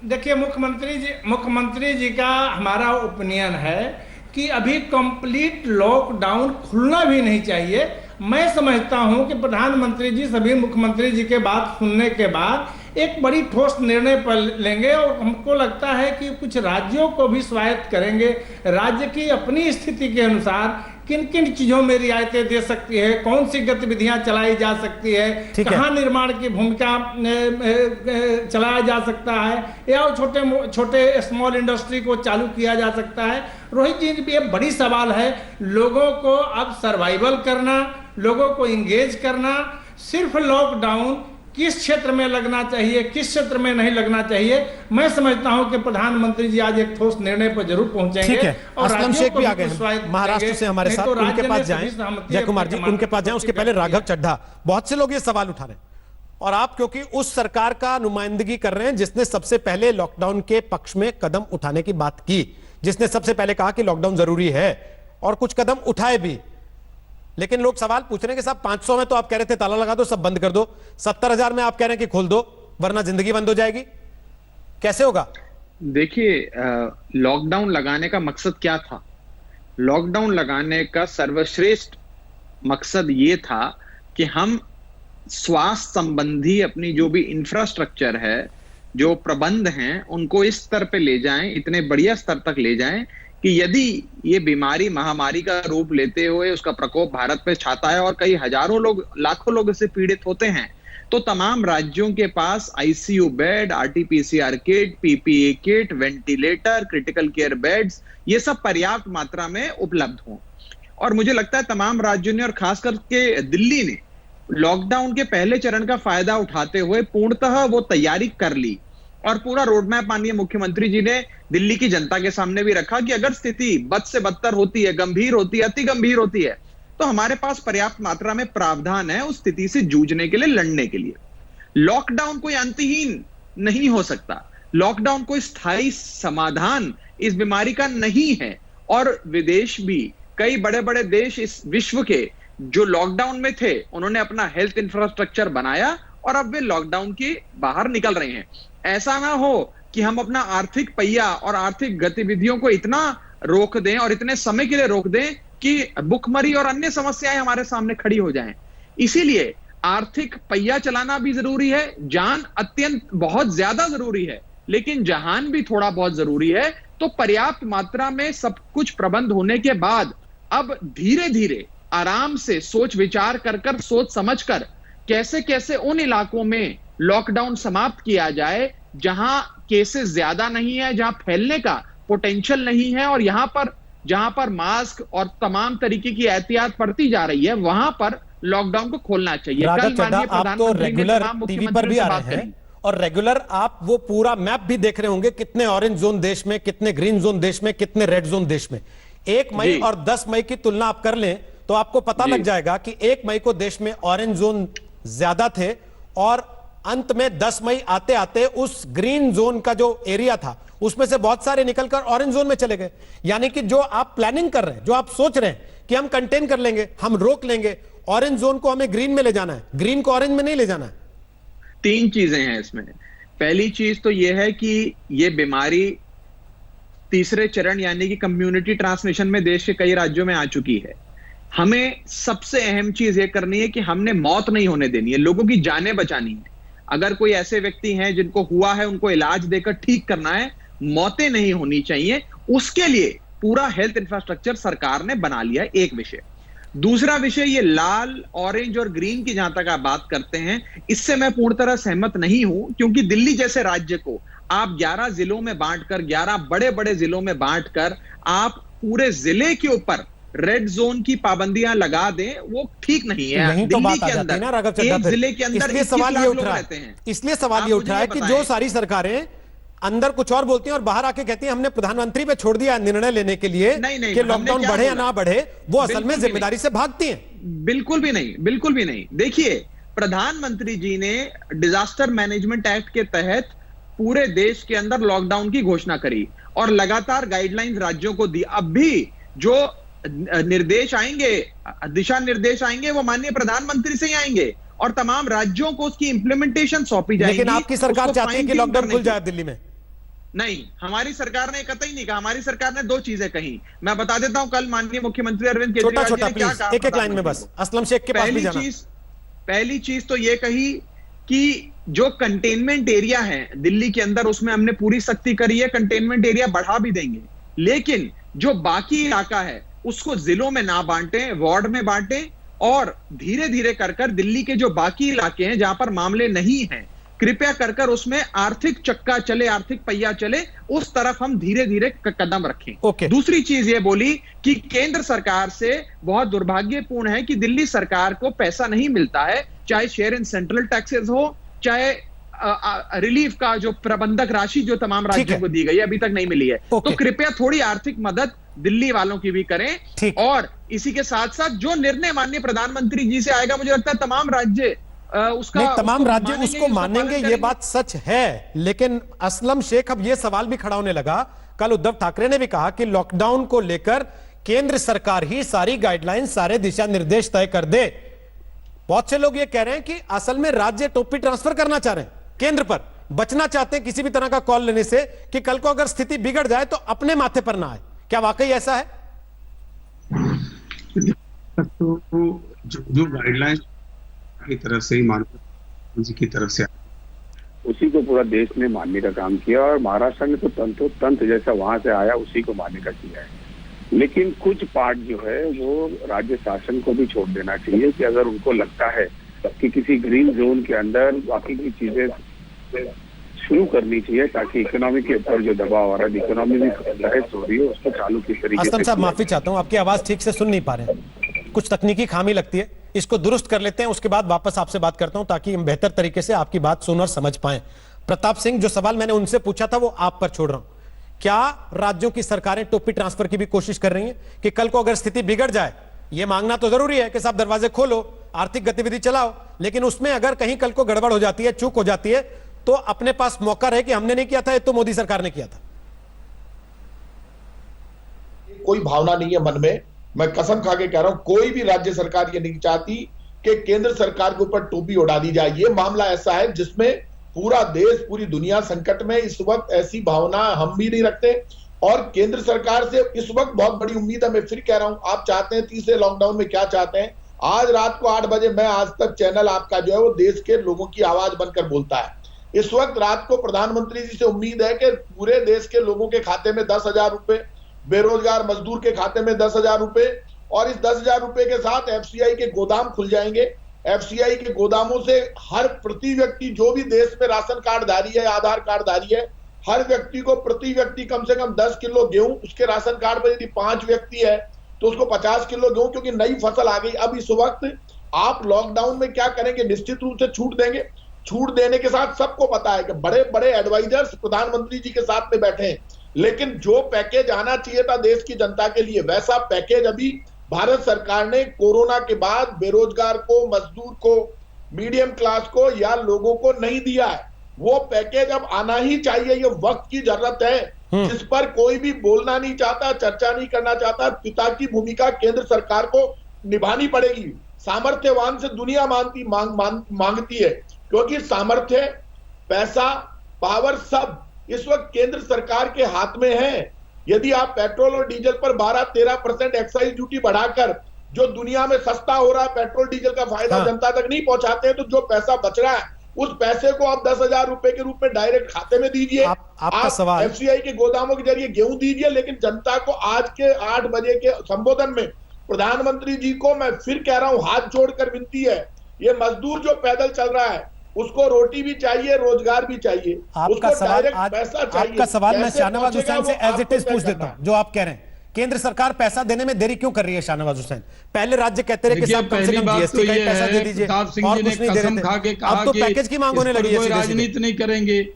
देखिए मुख्यमंत्री जी का हमारा ओपिनियन है कि अभी कंप्लीट लॉकडाउन खुलना भी नहीं चाहिए। मैं समझता हूं कि प्रधानमंत्री जी सभी मुख्यमंत्री जी के बात सुनने के बाद एक बड़ी ठोस निर्णय पर लेंगे और हमको लगता है कि कुछ राज्यों को भी स्वायत्त करेंगे। राज्य की अपनी स्थिति के अनुसार किन किन चीजों में रियायतें दे सकती है, कौन सी गतिविधियां चलाई जा सकती है, कहाँ निर्माण की भूमिका चलाया जा सकता है या छोटे छोटे स्मॉल इंडस्ट्री को चालू किया जा सकता है। रोहित जी भी ये बड़ी सवाल है, लोगों को अब सर्वाइवल करना, लोगों को इंगेज करना, सिर्फ लॉकडाउन किस क्षेत्र में लगना चाहिए, किस क्षेत्र में नहीं लगना चाहिए। मैं समझता हूं कि प्रधानमंत्री जी आज एक ठोस निर्णय पर जरूर पहुंचेंगे। ठीक है, असलम शेख भी आ गए हैं महाराष्ट्र से हमारे साथ, उनके पास जाएं जय कुमार जी, उनके पास जाएं। उसके पहले राघव चड्ढा, बहुत से लोग ये सवाल उठा रहे हैं और आप क्योंकि उस सरकार का नुमाइंदगी कर रहे हैं जिसने सबसे पहले लॉकडाउन के पक्ष में कदम उठाने की बात की, जिसने सबसे पहले कहा कि लॉकडाउन जरूरी है और कुछ कदम उठाए भी। लेकिन लोग सवाल पूछ रहे हैं कि साहब 500 में तो आप कह रहे थे ताला लगा दो, सब बंद कर दो, 70,000 में आप कह रहे हैं कि खोल दो वरना जिंदगी बंद हो जाएगी, कैसे होगा? देखिए, लॉकडाउन लगाने का मकसद क्या था? लॉकडाउन लगाने का सर्वश्रेष्ठ मकसद ये था कि हम स्वास्थ्य संबंधी अपनी जो भी इंफ्रास्ट्रक्चर है, जो प्रबंध हैं उनको इस स्तर पे ले जाएं, इतने बढ़िया स्तर तक ले जाएं कि यदि ये बीमारी महामारी का रूप लेते हुए उसका प्रकोप भारत पे छाता है और कई हजारों लोग, लाखों लोग इससे पीड़ित होते हैं, तो तमाम राज्यों के पास ICU bed, RTPCR kit, PPE kit, ventilator, critical care beds, ये सब पर्याप्त मात्रा में उपलब्ध हों। और मुझे लगता है तमाम राज्यों ने और खास करके दिल्ली ने लॉकडाउन के पहले चरण का फायदा उठाते हुए पूर्णतः वो तैयारी कर ली और पूरा रोड मैप माननीय मुख्यमंत्री जी ने दिल्ली की जनता के सामने भी रखा कि अगर स्थिति बद से बदतर होती है, गंभीर होती है, अति गंभीर होती है, तो हमारे पास पर्याप्त मात्रा में प्रावधान है उस स्थिति से जूझने के लिए, लड़ने के लिए। लॉकडाउन कोई अंतहीन नहीं हो सकता, लॉकडाउन कोई स्थायी समाधान इस बीमारी का नहीं है। और विदेश भी, कई बड़े बड़े देश इस विश्व के जो लॉकडाउन में थे, उन्होंने अपना हेल्थ इंफ्रास्ट्रक्चर बनाया और अब वे लॉकडाउन के बाहर निकल रहे हैं। ऐसा ना हो कि हम अपना आर्थिक पहिया और आर्थिक गतिविधियों को इतना रोक दें और इतने समय के लिए रोक दें कि भुखमरी और अन्य समस्याएं हमारे सामने खड़ी हो जाएं। इसीलिए आर्थिक पहिया चलाना भी जरूरी है, जान अत्यंत बहुत ज्यादा जरूरी है, लेकिन जहान भी थोड़ा बहुत जरूरी है। तो पर्याप्त मात्रा में सब कुछ प्रबंध होने के बाद अब धीरे धीरे आराम से सोच विचार कर सोच समझकर कैसे कैसे उन इलाकों में लॉकडाउन समाप्त किया जाए जहां केसेस ज्यादा नहीं है, जहां फैलने का पोटेंशियल नहीं है और जहां पर मास्क और तमाम तरीके की एहतियात बढ़ती जा रही है, वहां पर लॉकडाउन को खोलना चाहिए। राघव चड्ढा, आप तो रेगुलर टीवी पर भी आ रहे हैं और रेगुलर आप वो पूरा मैप भी देख रहे होंगे, कितने ऑरेंज जोन देश में, कितने ग्रीन जोन देश में, कितने रेड जोन देश में। 1 मई और 10 मई की तुलना आप कर लें तो आपको पता लग जाएगा कि 1 मई को देश में ऑरेंज जोन ज्यादा थे और अंत में 10 मई आते आते उस ग्रीन जोन का जो एरिया था उसमें से बहुत सारे निकलकर ऑरेंज जोन में चले गए। यानी कि जो आप प्लानिंग कर रहे हैं, जो आप सोच रहे हैं कि हम कंटेन कर लेंगे, हम रोक लेंगे, ऑरेंज जोन को हमें ग्रीन में ले जाना है, ग्रीन को ऑरेंज में नहीं ले जाना है। 3 चीजें हैं इसमें। पहली चीज तो यह है कि यह बीमारी तीसरे चरण यानी कि कम्युनिटी ट्रांसमिशन में देश के कई राज्यों में आ चुकी है। हमें सबसे अहम चीज यह करनी है कि हमने मौत नहीं होने देनी है, लोगों की जानें बचानी है। अगर कोई ऐसे व्यक्ति हैं जिनको हुआ है, उनको इलाज देकर ठीक करना है, मौतें नहीं होनी चाहिए, उसके लिए पूरा हेल्थ इंफ्रास्ट्रक्चर सरकार ने बना लिया है। एक विषय। दूसरा विषय, ये लाल, ऑरेंज और ग्रीन की जहां तक आप बात करते हैं, इससे मैं पूर्ण तरह सहमत नहीं हूं, क्योंकि दिल्ली जैसे राज्य को आप 11 जिलों में बांटकर, 11 बड़े बड़े जिलों में बांटकर आप पूरे जिले के ऊपर रेड जोन की पाबंदियां लगा दें, वो ठीक नहीं है। नहीं तो बात आ जाती है ना राघव चड्ढा, एक जिले के अंदर इसलिए सवाल ये उठ रहा है, इसलिए सवाल ये उठ रहा है कि जो सारी सरकारें अंदर कुछ और बोलती हैं और बाहर आके कहती हैं हमने प्रधानमंत्री पे छोड़ दिया निर्णय लेने के लिए कि लॉकडाउन बढ़े या ना बढ़े, वो असल में जिम्मेदारी से भागती हैं। बिल्कुल भी नहीं, बिल्कुल भी नहीं। देखिए, प्रधानमंत्री जी ने डिजास्टर मैनेजमेंट एक्ट के तहत पूरे देश के अंदर लॉकडाउन की घोषणा करी और लगातार गाइडलाइंस राज्यों को दी। अब भी जो निर्देश आएंगे, दिशा निर्देश आएंगे, वो माननीय प्रधानमंत्री से ही आएंगे और तमाम राज्यों को उसकी इंप्लीमेंटेशन सौंपी जाएगी। लेकिन आपकी सरकार चाहती है कि लॉकडाउन खुल जाए दिल्ली में। नहीं, हमारी सरकार ने कतई नहीं कहा। हमारी सरकार ने 2 चीजें कही, मैं बता देता हूं। कल माननीय मुख्यमंत्री अरविंद केजरीवाल जी ने क्या कहा, एक लाइन में बस, असलम शेख के पास भी जाना। पहली चीज तो ये कही कि जो कंटेनमेंट एरिया है दिल्ली के अंदर, उसमें हमने पूरी सख्ती करी है, कंटेनमेंट एरिया बढ़ा भी देंगे, लेकिन जो बाकी इलाका है उसको जिलों में ना बांटें, वार्ड में बांटें और धीरे धीरे कर दिल्ली के जो बाकी इलाके हैं जहां पर मामले नहीं हैं, कृपया कर उसमें आर्थिक चक्का चले, आर्थिक पहिया चले, उस तरफ हम धीरे धीरे कदम रखें। दूसरी चीज ये बोली कि केंद्र सरकार से बहुत दुर्भाग्यपूर्ण है कि दिल्ली सरकार को पैसा नहीं मिलता है, चाहे शेयर इन सेंट्रल टैक्सेस हो, चाहे रिलीफ का जो प्रबंधक राशि जो तमाम राज्यों को दी गई है, अभी तक नहीं मिली है। तो कृपया थोड़ी आर्थिक मदद दिल्ली वालों की भी करें। और इसी के साथ साथ जो निर्णय माननीय प्रधानमंत्री जी से आएगा, मुझे लगता है तमाम राज्य तमाम राज्य उसको मानेंगे, ये बात सच है। लेकिन असलम शेख, अब ये सवाल भी खड़ा होने लगा, कल उद्धव ठाकरे ने भी कहा कि लॉकडाउन को लेकर केंद्र सरकार ही सारी गाइडलाइन, सारे दिशा निर्देश तय कर दे। बहुत से लोग ये कह रहे हैं कि असल में राज्य टोपी ट्रांसफर करना चाह रहे हैं केंद्र पर, बचना चाहते हैं किसी भी तरह का कॉल लेने से कि कल को अगर स्थिति बिगड़ जाए तो अपने माथे पर ना आए। क्या वाकई ऐसा है? तो जो गाइडलाइंस की तरफ से ही माननीय जी की तरफ से उसी को पूरा देश ने मानने का काम किया और महाराष्ट्र ने तो तंत्र जैसा वहां से आया उसी को मानने का किया है। लेकिन कुछ पार्ट जो है वो राज्य शासन को भी छोड़ देना चाहिए कि अगर उनको लगता है कि किसी ग्रीन जोन के अंदर बाकी की चीजें शुरू करनी चाहिए ताकि इकोनॉमी के ऊपर जो दबाव आ रहा है, इकोनॉमी में बहस हो रही है, उसको चालू किस तरीके असलम से। साहब माफी चाहता हूं, आपकी आवाज ठीक से सुन नहीं पा रहे हैं, कुछ तकनीकी खामी लगती है, इसको दुरुस्त कर लेते हैं, उसके बाद वापस आपसे बात करता हूं ताकि हम बेहतर तरीके से आपकी बात सुन और समझ पाए। प्रताप सिंह, जो सवाल मैंने उनसे पूछा था वो आप पर छोड़ रहा हूं। क्या राज्यों की सरकारें टोपी ट्रांसफर की भी कोशिश कर रही हैं कि कल को अगर स्थिति बिगड़ जाए, यह मांगना तो जरूरी है कि साहब दरवाजे खोलो, आर्थिक गतिविधि चलाओ, लेकिन उसमें अगर कहीं कल को गड़बड़ हो जाती है, चूक हो जाती है, तो अपने पास मौका रहे कि हमने नहीं किया था, ये तो मोदी सरकार ने किया था। कोई भावना नहीं है मन में, मैं कसम खा के कह रहा हूं, कोई भी राज्य सरकार ये नहीं चाहती कि केंद्र सरकार के ऊपर टोपी उड़ा दी जाए। ये मामला ऐसा है जिसमें पूरा देश, पूरी दुनिया संकट में, इस वक्त ऐसी भावना हम भी नहीं रखते और केंद्र सरकार से इस वक्त बहुत बड़ी उम्मीद है। मैं फिर कह रहा हूं, आप चाहते हैं तीसरे लॉकडाउन में क्या चाहते हैं? आज रात को 8 बजे मैं आज तक चैनल आपका जो है वो देश के लोगों की आवाज बनकर बोलता है। इस वक्त रात को प्रधानमंत्री जी से उम्मीद है कि पूरे देश के लोगों के खाते में 10,000 रुपए, बेरोजगार मजदूर के खाते में 10,000 रुपए, और इस 10,000 रुपए के साथ एफसीआई के गोदाम खुल जाएंगे। एफसीआई के गोदामों से हर प्रति व्यक्ति, जो भी देश में राशन कार्ड धारी है, आधार कार्ड धारी है, हर व्यक्ति को प्रति व्यक्ति कम से कम 10 किलो गेहूं, उसके राशन कार्ड पर यदि 5 व्यक्ति है तो उसको 50 किलो गेहूं, क्योंकि नई फसल आ गई। अब इस वक्त आप लॉकडाउन में क्या करेंगे? निश्चित रूप से छूट देंगे। छूट देने के साथ सबको पता है कि बड़े बड़े एडवाइजर्स प्रधानमंत्री जी के साथ में बैठे हैं, लेकिन जो पैकेज आना चाहिए था देश की जनता के लिए, वैसा पैकेज अभी भारत सरकार ने कोरोना के बाद बेरोजगार को, मजदूर को, मीडियम क्लास को या लोगों को नहीं दिया है। वो पैकेज अब आना ही चाहिए, ये वक्त की जरूरत है, जिस पर कोई भी बोलना नहीं चाहता, चर्चा नहीं करना चाहता। पिता की भूमिका केंद्र सरकार को निभानी पड़ेगी। सामर्थ्यवान से दुनिया मांगती है, क्योंकि सामर्थ्य, पैसा, पावर सब इस वक्त केंद्र सरकार के हाथ में है। यदि आप पेट्रोल और डीजल पर 12-13% एक्साइज ड्यूटी बढ़ाकर, जो दुनिया में सस्ता हो रहा है पेट्रोल डीजल का फायदा जनता तक नहीं पहुंचाते हैं, तो जो पैसा बच रहा है उस पैसे को आप 10,000 रुपए के रूप में डायरेक्ट खाते में दीजिए। आपका सवाल, एफसीआई के गोदामों के जरिए गेहूं दीजिए, लेकिन जनता को आज के 8 बजे के संबोधन में प्रधानमंत्री जी को मैं फिर कह रहा हूं, हाथ जोड़कर विनती है, ये मजदूर जो पैदल चल रहा है उसको रोटी भी चाहिए, रोजगार भी चाहिए, आपका उसको सवाल डायरेक्ट पैसा चाहिए। आपका सवाल मैं कैसे शाहनवाज हुसैन से पहुंचेगा वो एज इट इज आपको पूछ तय देता हूं। करना जो आप कह रहे हैं केंद्र सरकार पैसा देने में देरी क्यों कर रही है, शाहनवाज हुसैन? पहले राज्य कहते रहे कि देखिए, साहब कम से पहली कम बात जीएसटी तो का ही ये पैसा है, दे दीजिए प्रताप सिंह और जी ने कुछ नहीं दे कसम रहे खा थे। के कहा अब तो कि पैकेज की मांग होने इस पर लगी है कोई सीधे-सीधे। राजनीति नहीं करेंगे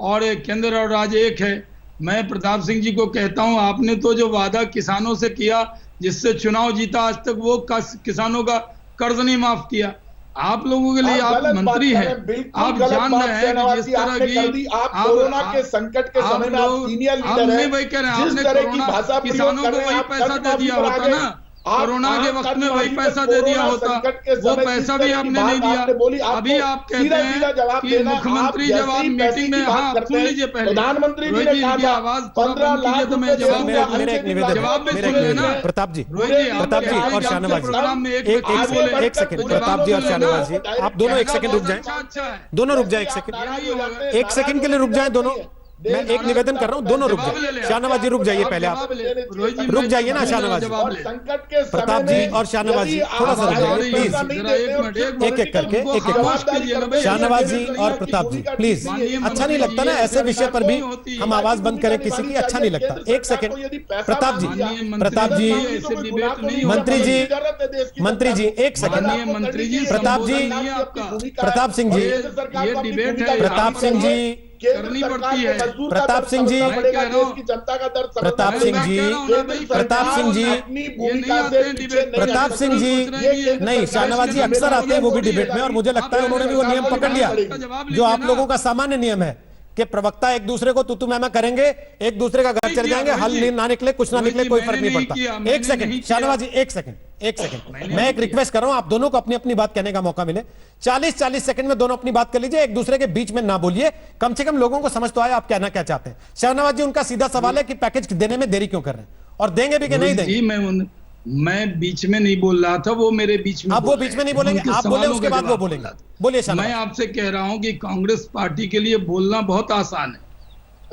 और केंद्र और राज्य एक है। मैं प्रताप सिंह जी को कहता हूं, आपने तो जो वादा किसानों से किया, जिससे चुनाव जीता, आज तक वो किसानों का कर्ज नहीं माफ किया। आप लोगों के लिए आप मंत्री हैं, आप जान रहे हैं कि जिस तरह की आप कोरोना के संकट के समय में आप सीनियर लीडर हैं, वही कह रहे हैं, जिस आपने तरह की कोरोना भाषा किसानों को वही पैसा दे दिया होता ना, कोरोना के वक्त में वही पैसा दे दिया होता, वो पैसा भी आपने नहीं दिया। अभी आप कहते हैं कि मुख्यमंत्री जब आप मीटिंग में, हाँ सुन लीजिए पहले, प्रधानमंत्री जी रोहित ने जी की कहा आवाज 15 लाख तो मैं जवाब मेरा एक निवेदन जवाब में मेरा सुन एक लेना। निवेदन। प्रताप जी रोहित जी, प्रताप जी और शाहनवाज जी एक सेकंड, प्रताप जी और शाहनवाज जी आप दोनों एक सेकंड रुक जाएं, दोनों रुक जाएं, एक सेकंड के लिए रुक जाएं दोनों। मैं एक निवेदन कर रहा हूं, दोनों रुक जाए। शाहनवाज जी रुक जाइए, पहले आप रुक जाइए ना शाहनवाज जी। प्रताप जी और शाहनवाज जी थोड़ा सा रुक जाइए प्लीज, एक एक करके एक एक। शाहनवाज जी और प्रताप जी प्लीज, अच्छा नहीं लगता ना ऐसे विषय पर भी हम आवाज बंद करें किसी की, अच्छा नहीं लगता। एक सेकंड प्रताप जी, प्रताप जी, मंत्री जी एक सेकंड, प्रताप जी, प्रताप सिंह जी, प्रताप सिंह जी, करनी पड़ती है। प्रताप सिंह जी, प्रताप सिंह जी, प्रताप सिंह जी, प्रताप सिंह जी, नहीं शाहनवाज जी अक्सर आते हैं वो भी डिबेट में, और मुझे लगता है उन्होंने भी वो नियम पकड़ लिया जो आप लोगों का सामान्य नियम है कि प्रवक्ता एक दूसरे को तू मैं करेंगे, एक दूसरे का घर चले जाएंगे, हल ना निकले कुछ ना निकले कोई फर्क नहीं पड़ता। एक सेकंड शाहनवाज जी, एक सेकंड मैं एक रिक्वेस्ट कर रहा हूं, आप दोनों को अपनी अपनी बात कहने का मौका मिले। 40-40 सेकंड में दोनों अपनी बात कर लीजिए, एक दूसरे के बीच में ना बोलिए, कम से कम लोगों को समझ तो आए आप कहना क्या चाहते हैं। शाहनवाज जी उनका सीधा सवाल है कि पैकेज देने में देरी क्यों कर रहे हैं और देंगे भी कि नहीं देंगे? मैं बीच में नहीं बोल रहा था, वो मेरे बीच में अब वो बीच में नहीं बोलेंगे, आप बोले उसके बाद वो बोलेंगे। बोलिए शाहनवाज। मैं आपसे कह रहा हूं कि कांग्रेस पार्टी के लिए बोलना बहुत आसान है।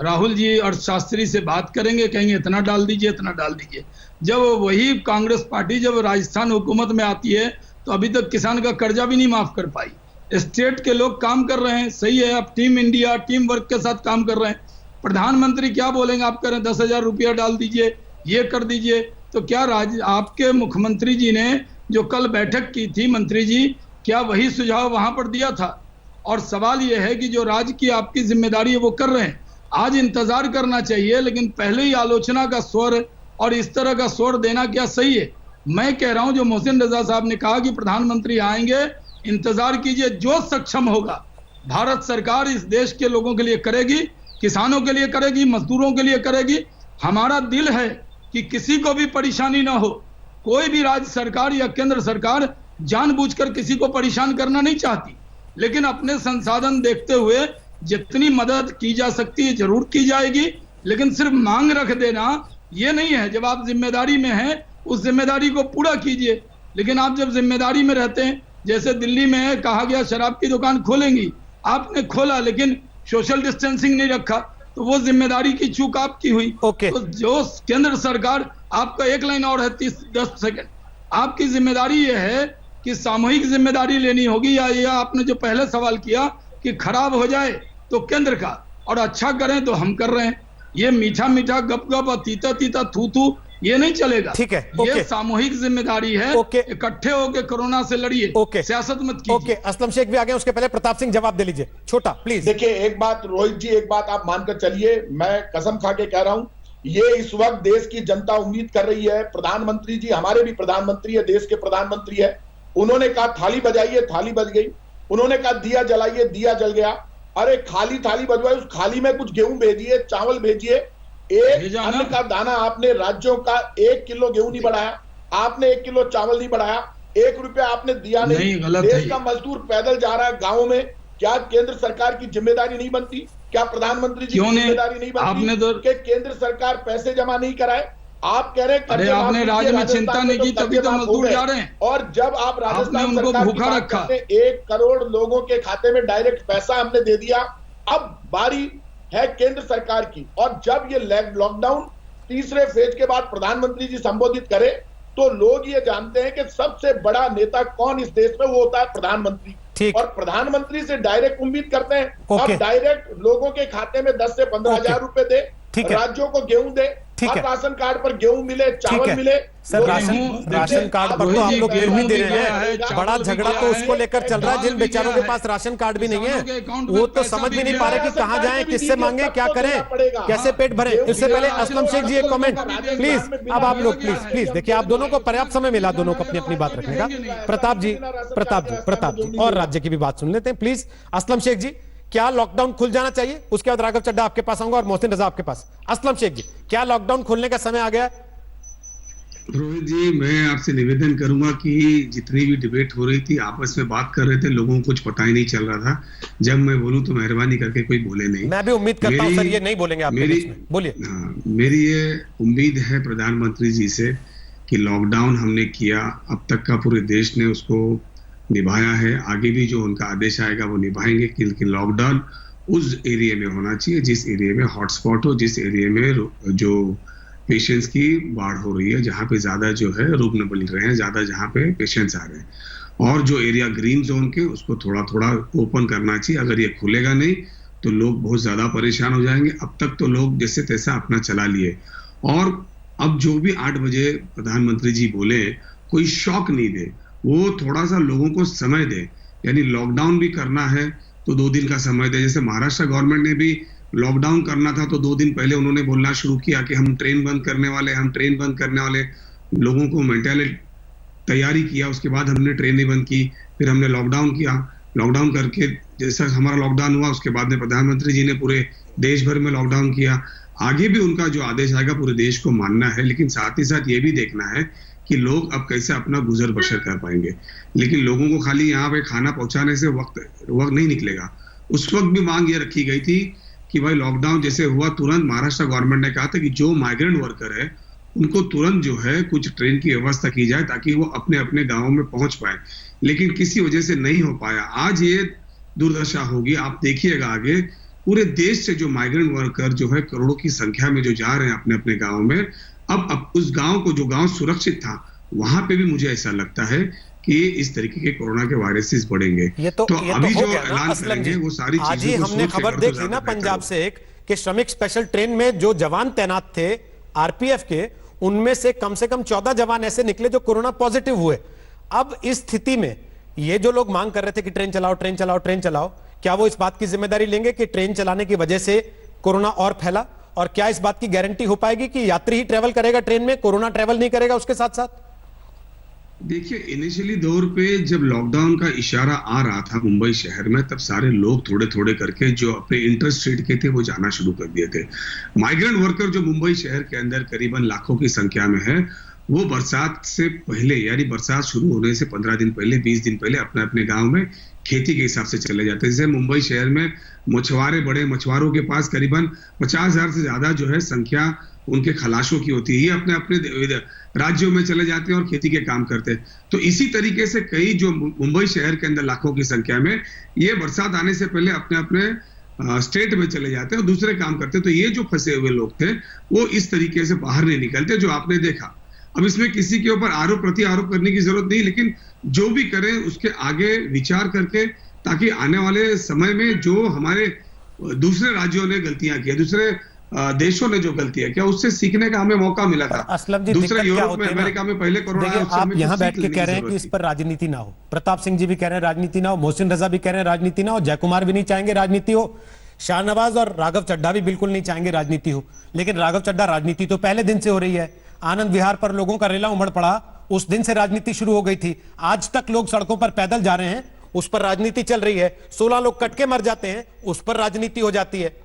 राहुल जी अर्थशास्त्री से बात करेंगे, कहेंगे इतना डाल दीजिए, इतना डाल दीजिए। जब वही कांग्रेस पार्टी जब राजस्थान हुकूमत में आती है तो अभी तक किसान का कर्जा भी नहीं माफ कर पाई। स्टेट के लोग काम कर रहे हैं, सही है, आप टीम इंडिया टीम वर्क के साथ काम कर रहे हैं। प्रधानमंत्री क्या बोलेंगे, आप करें 10,000 रुपया डाल दीजिए, ये कर दीजिए। तो क्या आपके मुख्यमंत्री जी ने जो कल बैठक की थी, मंत्री जी, क्या वही सुझाव वहां पर दिया था? और सवाल यह है कि जो राज्य की आपकी जिम्मेदारी है वो कर रहे हैं। आज इंतजार करना चाहिए, लेकिन पहले ही आलोचना का स्वर और इस तरह का स्वर देना क्या सही है? मैं कह रहा हूं जो मोहसिन रजा साहब ने कहा कि प्रधानमंत्री आएंगे, इंतजार कीजिए, जो सक्षम होगा भारत सरकार इस देश के लोगों के लिए करेगी, किसानों के लिए करेगी, मजदूरों के लिए करेगी। हमारा दिल है कि किसी को भी परेशानी ना हो। कोई भी राज्य सरकार या केंद्र सरकार जानबूझकर किसी को परेशान करना नहीं चाहती, लेकिन अपने संसाधन देखते हुए जितनी मदद की जा सकती है जरूर की जाएगी। लेकिन सिर्फ मांग रख देना ये नहीं है। जब आप जिम्मेदारी में हैं उस जिम्मेदारी को पूरा कीजिए। लेकिन आप जब जिम्मेदारी में रहते हैं, जैसे दिल्ली में कहा गया शराब की दुकान खोलेंगी, आपने खोला लेकिन सोशल डिस्टेंसिंग नहीं रखा, तो वो जिम्मेदारी की चूक आपकी हुई। तो जो केंद्र सरकार, आपका एक लाइन और है 10 सेकंड, आपकी जिम्मेदारी ये है कि सामूहिक जिम्मेदारी लेनी होगी। या आपने जो पहले सवाल किया कि खराब हो जाए तो केंद्र का और अच्छा करें तो हम कर रहे हैं। ये मीठा मीठा गप गप और तीता तीता थू थू ये नहीं चलेगा। ठीक है, ये सामूहिक जिम्मेदारी है। इकट्ठे होकर कोरोना से लड़िए, सियासत मत कीजिए। असलम शेख भी आ गए, उसके पहले प्रताप सिंह जवाब दे लीजिए। छोटा प्लीज। देखिए एक बात रोहित जी, एक बात आप मानकर चलिए, मैं कसम खा के कह रहा हूं, ये इस वक्त देश की जनता उम्मीद कर रही है। प्रधानमंत्री जी हमारे भी प्रधानमंत्री है, देश के प्रधानमंत्री है। उन्होंने कहा थाली बजाइए, थाली बज गई। उन्होंने कहा दिया जलाइए, दिया जल गया। अरे खाली थाली बजवाई, उस खाली में कुछ गेहूं भेजिए, चावल भेजिए। एक अन्न का दाना आपने राज्यों का 1 किलो गेहूं नहीं बढ़ाया, आपने 1 किलो चावल नहीं बढ़ाया, 1 रुपया आपने दिया नहीं। देश का मजदूर पैदल जा रहा है गाँव में, क्या केंद्र सरकार की जिम्मेदारी नहीं बनती? क्या प्रधानमंत्री जी की जिम्मेदारी नहीं बनती कि केंद्र सरकार पैसे जमा नहीं कराए? आप कह रहे हैं अरे आपने राज्य में चिंता नहीं की, तभी तो मजदूर जा रहे हैं। और जब आप राजस्थान सरकार भूखा रखा, 1 करोड़ लोगों के खाते में डायरेक्ट पैसा हमने दे दिया। अब बारी है केंद्र सरकार की। और जब ये लॉकडाउन तीसरे फेज के बाद प्रधानमंत्री जी संबोधित करे तो लोग ये जानते हैं कि सबसे बड़ा नेता कौन इस देश में, वो होता है प्रधानमंत्री। और प्रधानमंत्री से डायरेक्ट उम्मीद करते हैं अब डायरेक्ट लोगों के खाते में 10 से 15 हजार रुपए दे, राज्यों को गेहूं दे, हर राशन कार्ड पर गेहूं मिले, चावल मिले। सर राशन कार्ड पर तो आप लोग गेहूं दे रहे हैं। बड़ा झगड़ा तो उसको लेकर चल रहा है जिन बेचारों के पास राशन कार्ड भी नहीं है, वो तो समझ भी नहीं पा रहे कि कहां जाएं, किससे मांगे, क्या करें, कैसे पेट भरे। इससे पहले असलम शेख जी एक कमेंट प्लीज। अब आप लोग प्लीज देखिए, आप दोनों को पर्याप्त समय मिला दोनों को अपनी अपनी बात रखने का। प्रताप जी और राज्य की भी बात सुन लेते हैं प्लीज। असलम शेख जी, क्या लॉकडाउन खुल जाना चाहिए? उसके बाद राघव चड्ढा आपके पास आऊंगा और मोहसिन रजा आपके पास। असलम शेख जी, क्या लॉकडाउन खोलने का समय आ गया है? रोहित जी, मैं आपसे निवेदन करूंगा कि जितनी भी डिबेट हो रही थी, आपस में बात कर रहे थे, लोगों को कुछ पता ही नहीं चल रहा था। जब मैं बोलूं तो मेहरबानी करके कोई बोले नहीं। मैं भी उम्मीद करता हूं सर ये नहीं बोलेंगे आप। बोलिए। मेरी ये उम्मीद है प्रधानमंत्री जी से कि लॉकडाउन हमने किया, अब तक का पूरे देश ने उसको निभाया है, आगे भी जो उनका आदेश आएगा वो निभाएंगे। लेकिन लॉकडाउन उस एरिया में होना चाहिए जिस एरिया में हॉटस्पॉट हो, जिस एरिया में जो पेशेंट्स की बाढ़ हो रही है, जहाँ पे ज्यादा जो है रुग्ण मिल रहे हैं, ज्यादा जहाँ पे पेशेंट्स आ रहे हैं। और जो एरिया ग्रीन जोन के, उसको थोड़ा थोड़ा ओपन करना चाहिए। अगर ये खुलेगा नहीं तो लोग बहुत ज्यादा परेशान हो जाएंगे। अब तक तो लोग जैसे तैसा अपना चला लिए। और अब जो भी 8 बजे प्रधानमंत्री जी बोले, कोई शॉक नहीं दे, वो थोड़ा सा लोगों को समय दे। यानी लॉकडाउन भी करना है तो 2 दिन का समय दे। जैसे महाराष्ट्र गवर्नमेंट ने भी लॉकडाउन करना था तो 2 दिन पहले उन्होंने बोलना शुरू किया कि हम ट्रेन बंद करने वाले, लोगों को मेंटली तैयारी किया। उसके बाद हमने ट्रेनें बंद की, फिर हमने लॉकडाउन किया। लॉकडाउन करके जैसा हमारा लॉकडाउन हुआ, उसके बाद में प्रधानमंत्री जी ने पूरे देश भर में लॉकडाउन किया। आगे भी उनका जो आदेश आएगा पूरे देश को मानना है, लेकिन साथ ही साथ ये भी देखना है कि लोग अब कैसे अपना गुजर बसर कर पाएंगे। लेकिन लोगों को खाली यहाँ पे खाना पहुंचाने से वक्त नहीं निकलेगा। उस वक्त भी मांग ये रखी गई थी कि भाई लॉकडाउन जैसे हुआ, तुरंत महाराष्ट्र गवर्नमेंट ने कहा था कि जो माइग्रेंट वर्कर है उनको तुरंत जो है कुछ ट्रेन की व्यवस्था की जाए ताकि वो अपने अपने गांवों में पहुंच पाए, लेकिन किसी वजह से नहीं हो पाया। आज ये दुर्दशा होगी, आप देखिएगा आगे पूरे देश से जो माइग्रेंट वर्कर जो है करोड़ों की संख्या में जो जा रहे हैं अपने अपने गाँव में, अब उस गाँव को जो गाँव सुरक्षित था वहां पे भी मुझे ऐसा लगता है कि इस तरीके के कोरोना के वायरसेस बढ़ेंगे। ये तो अभी हो जो गया ना ऐलान असलम करेंगे जी। वो सारी आज ही चीजों को हमने सोच के खबर करें तो देखी ना ज्यादा बेहतर पंजाब होगा। से एक कि श्रमिक स्पेशल ट्रेन में जो जवान तैनात थे आरपीएफ के, उनमें से कम 14 जवान ऐसे निकले जो कोरोना पॉजिटिव हुए। अब इस स्थिति में ये जो लोग मांग कर रहे थे कि ट्रेन चलाओ ट्रेन चलाओ ट्रेन चलाओ, क्या वो इस बात की जिम्मेदारी लेंगे कि ट्रेन चलाने की वजह से कोरोना और फैला? और क्या इस बात की गारंटी हो पाएगी कि यात्री ही ट्रेवल करेगा ट्रेन में, कोरोना ट्रेवल नहीं करेगा उसके साथ साथ? देखिए, इनिशियली दौर पे जब लॉकडाउन का इशारा आ रहा था मुंबई शहर में, तब सारे लोग थोड़े थोड़े करके जो अपने इंटरेस्ट स्टेट के थे वो जाना शुरू कर दिए थे। माइग्रेंट वर्कर जो मुंबई शहर के अंदर करीबन लाखों की संख्या में है, वो बरसात से पहले यानी बरसात शुरू होने से 15 दिन पहले, 20 दिन पहले अपने अपने गांव में खेती के हिसाब से चले जाते हैं। जैसे मुंबई शहर में मछुआरे, बड़े मछुआरों के पास करीबन 50,000 से ज्यादा जो है संख्या उनके खलाशों की होती है। ये अपने अपने राज्यों में चले जाते हैं और खेती के काम करते हैं। तो इसी तरीके से कई जो मुंबई शहर के अंदर लाखों की संख्या में ये बरसात आने से पहले अपने अपने स्टेट में चले जाते हैं और दूसरे काम करते हैं। तो ये जो फंसे हुए लोग थे वो इस तरीके से बाहर नहीं निकलते, जो आपने देखा। अब इसमें किसी के ऊपर आरोप प्रति आरोप करने की जरूरत नहीं, लेकिन जो भी करें उसके आगे विचार करके, ताकि आने वाले समय में जो हमारे दूसरे राज्यों ने गलतियां की, दूसरे देशों ने जो गलतियां किया, उससे सीखने का हमें मौका मिला था। असलम जी, दूसरे दिक्कत क्या यूरोप होती में, है ना? अमेरिका में पहले कोरोना देखिए, आया, उससे आप हमें यहाँ कुछ बैठ सीख के लेने कह की रहे हैं कि जरूरत इस पर राजनीति ना हो, प्रताप सिंह जी भी कह रहे हैं राजनीति ना हो, मोहसिन रजा भी कह रहे हैं राजनीति ना हो, जयकुमार भी नहीं चाहेंगे राजनीति हो, शाहनवाज और राघव चड्ढा भी बिल्कुल नहीं चाहेंगे राजनीति हो। लेकिन राघव चड्ढा, राजनीति तो पहले दिन से हो रही है। आनंद विहार पर लोगों का रेला उमड़ पड़ा, उस दिन से राजनीति शुरू हो गई थी। आज तक लोग सड़कों पर पैदल जा रहे हैं, उस पर राजनीति चल रही है। 16 लोग कट के मर जाते हैं, उस पर राजनीति हो जाती है।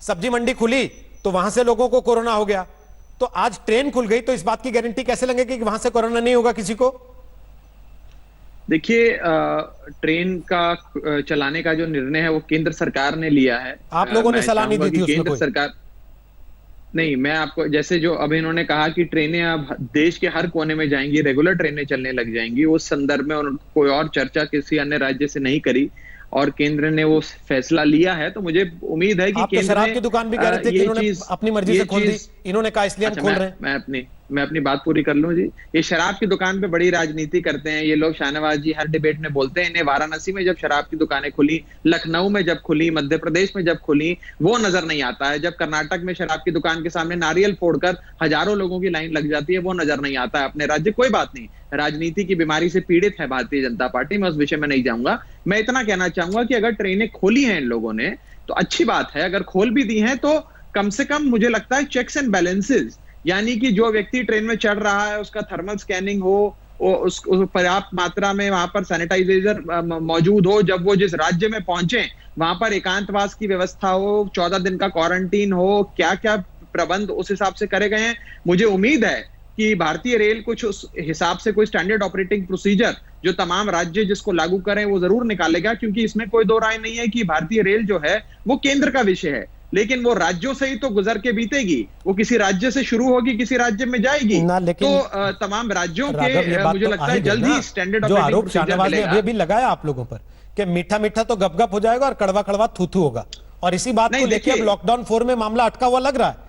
सब्जी मंडी खुली तो वहां से लोगों को कोरोना हो गया। तो आज ट्रेन खुल गई तो इस बात की गारंटी कैसे लगेगी कि वहां से कोरोना नहीं होगा किसी को? देखिए, ट्रेन का चलाने का जो निर्णय है वो केंद्र सरकार ने लिया है। आप लोगों ने सलाह नहीं दी थी उसमें? केंद्र सरकार नहीं, मैं आपको जैसे जो अभी इन्होंने कहा कि ट्रेनें अब देश के हर कोने में जाएंगी, रेगुलर ट्रेनें चलने लग जाएंगी, उस संदर्भ में उन्होंने कोई और चर्चा किसी अन्य राज्य से नहीं करी और केंद्र ने वो फैसला लिया है। तो मुझे उम्मीद है कि आप तो शराब की दुकान भी कह रहे थे कि इन्होंने अपनी मर्जी से खोल दी, इन्होंने कहा इसलिए हम खोल रहे हैं। मैं अपनी बात पूरी कर लूं जी। ये शराब की दुकान पे बड़ी राजनीति करते हैं ये लोग। शाहनवाज जी हर डिबेट में बोलते हैं, इन्हें वाराणसी में जब शराब की दुकानें खुली, लखनऊ में जब खुली, मध्य प्रदेश में जब खुली, वो नजर नहीं आता है। जब कर्नाटक में शराब की दुकान के सामने नारियल फोड़कर हजारों लोगों की लाइन लग जाती है, वो नजर नहीं आता है अपने राज्य। कोई बात नहीं, राजनीति की बीमारी से पीड़ित है भारतीय जनता पार्टी, मैं उस विषय में नहीं जाऊंगा। मैं इतना कहना चाहूंगा कि अगर ट्रेनें खोली हैं इन लोगों ने तो अच्छी बात है। अगर खोल भी दी हैं तो कम से कम मुझे लगता है चेक्स एंड बैलेंसेस, यानी कि जो व्यक्ति ट्रेन में चढ़ रहा है उसका थर्मल स्कैनिंग हो, उस पर्याप्त मात्रा में वहां पर सैनिटाइजर मौजूद हो, जब वो जिस राज्य में पहुंचे वहां पर एकांतवास की व्यवस्था हो, 14 दिन का क्वारंटीन हो, क्या क्या प्रबंध उस हिसाब से करे गए हैं। मुझे उम्मीद है कि भारतीय रेल कुछ उस हिसाब से कोई स्टैंडर्ड ऑपरेटिंग प्रोसीजर जो तमाम राज्य जिसको लागू करें वो जरूर निकालेगा, क्योंकि इसमें कोई दो राय नहीं है कि भारतीय रेल जो है वो केंद्र का विषय है, लेकिन वो राज्यों से ही तो गुजर के बीतेगी। वो किसी राज्य से शुरू होगी, किसी राज्य में जाएगी, तो तमाम राज्यों के मुझे लगता है जल्द ही स्टैंडर्ड जो आरोप शाहनवाज ने अभी लगाया आप लोगों पर कि मीठा मीठा तो गपगप हो जाएगा और कड़वा कड़वा थूथू होगा, और इसी बात को लेकर अब लॉकडाउन 4 में मामला अटका हुआ लग रहा है।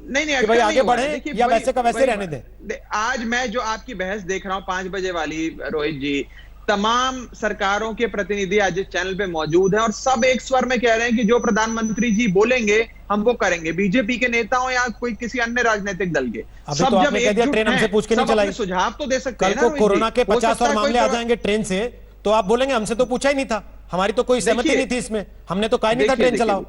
नहीं भाई आगे बढ़े या वैसे का वैसे रहने दें। आज मैं जो आपकी बहस देख रहा हूं 5 बजे वाली, रोहित जी, तमाम सरकारों के प्रतिनिधि आज इस चैनल पे मौजूद हैं और सब एक स्वर में कह रहे हैं कि जो प्रधानमंत्री जी बोलेंगे हम वो करेंगे। बीजेपी के नेता हो या कोई किसी अन्य राजनीतिक दल के, सब तो जब एकजुट ट्रेन हमसे पूछ के नहीं चलाई, सुझाव तो दे सकते हैं ना। कल को कोरोना के 50 और मामले आ जाएंगे ट्रेन से, तो आप बोलेंगे हमसे तो पूछा ही नहीं था, हमारी तो कोई सहमति नहीं थी इसमें, हमने तो कहा नहीं था ट्रेन चलाओ।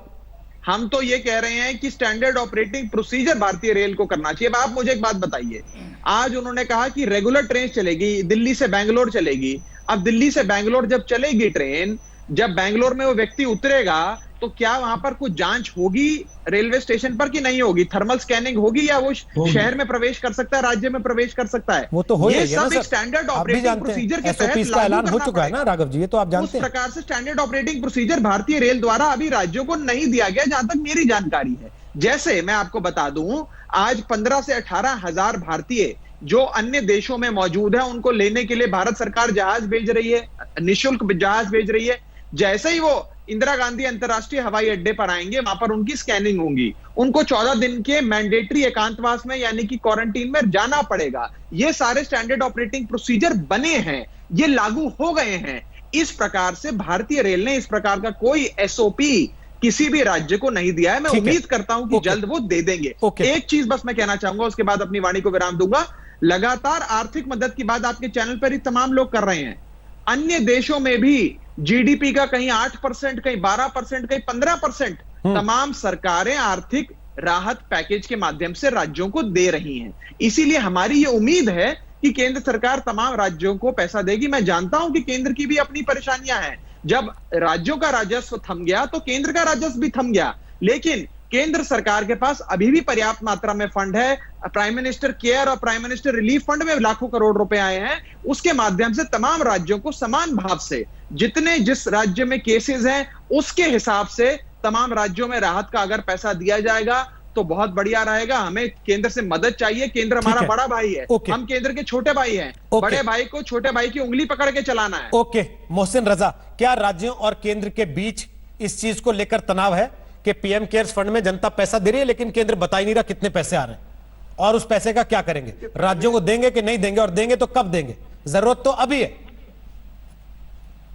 हम तो ये कह रहे हैं कि स्टैंडर्ड ऑपरेटिंग प्रोसीजर भारतीय रेल को करना चाहिए। अब आप मुझे एक बात बताइए, आज उन्होंने कहा कि रेगुलर ट्रेन चलेगी, दिल्ली से बैंगलोर चलेगी। अब दिल्ली से बैंगलोर जब चलेगी ट्रेन, जब बैंगलोर में वो व्यक्ति उतरेगा तो क्या वहां पर कुछ जांच होगी रेलवे स्टेशन पर कि नहीं होगी? थर्मल स्कैनिंग होगी या वो शहर में प्रवेश कर सकता है, राज्य में प्रवेश कर सकता है? वो तो हो ये सब एक स्टैंडर्ड ऑपरेटिंग प्रोसीजर के तहत का ऐलान हो चुका है ना राघव जी, ये तो आप जानते हैं। उस प्रकार से स्टैंडर्ड ऑपरेटिंग प्रोसीजर भारतीय रेल द्वारा अभी राज्यों को नहीं दिया गया, जहां तक मेरी जानकारी है। जैसे मैं आपको बता दूं, आज 15 से 18 हजार भारतीय जो अन्य देशों में मौजूद है उनको लेने के लिए भारत सरकार जहाज भेज रही है, निःशुल्क जहाज भेज रही है। जैसे ही वो इंदिरा गांधी अंतरराष्ट्रीय हवाई अड्डे पर आएंगे, वहां पर उनकी स्कैनिंग होगी, उनको 14 दिन के मैंडेटरी एकांतवास में यानी कि क्वारंटीन में जाना पड़ेगा। ये सारे स्टैंडर्ड ऑपरेटिंग प्रोसीजर बने हैं, ये लागू हो गए हैं। इस प्रकार से भारतीय रेल ने इस प्रकार का कोई एसओपी किसी भी राज्य को नहीं दिया है। मैं उम्मीद करता हूं कि जल्द वो दे देंगे। एक चीज बस मैं कहना चाहूंगा, उसके बाद अपनी वाणी को विराम दूंगा। लगातार आर्थिक मदद की बात आपके चैनल पर ही तमाम लोग कर रहे हैं। अन्य देशों में भी जीडीपी का कहीं 8%, कहीं 12%, कहीं 15% तमाम सरकारें आर्थिक राहत पैकेज के माध्यम से राज्यों को दे रही हैं। इसीलिए हमारी ये उम्मीद है कि केंद्र सरकार तमाम राज्यों को पैसा देगी। मैं जानता हूं कि केंद्र की भी अपनी परेशानियां हैं। जब राज्यों का राजस्व थम गया तो केंद्र का राजस्व भी थम गया, लेकिन केंद्र सरकार के पास अभी भी पर्याप्त मात्रा में फंड है। प्राइम मिनिस्टर केयर और प्राइम मिनिस्टर रिलीफ फंड में लाखों करोड़ रुपए आए हैं। उसके माध्यम से तमाम राज्यों को समान भाव से जिस राज्य में केसेस हैं उसके हिसाब से तमाम राज्यों में राहत का अगर पैसा दिया जाएगा तो बहुत बढ़िया रहेगा। हमें केंद्र से मदद चाहिए। केंद्र हमारा बड़ा भाई है, हम केंद्र के छोटे भाई हैं। बड़े भाई को छोटे भाई की उंगली पकड़ के चलाना है। ओके मोहसिन रजा, क्या राज्यों और केंद्र के बीच इस चीज को लेकर तनाव है कि पीएम केयर्स फंड में जनता पैसा दे रही है लेकिन केंद्र बता ही नहीं रहा कितने पैसे आ रहे हैं और उस पैसे का क्या करेंगे? राज्यों को देंगे कि नहीं देंगे, और देंगे तो कब देंगे? जरूरत तो अभी है।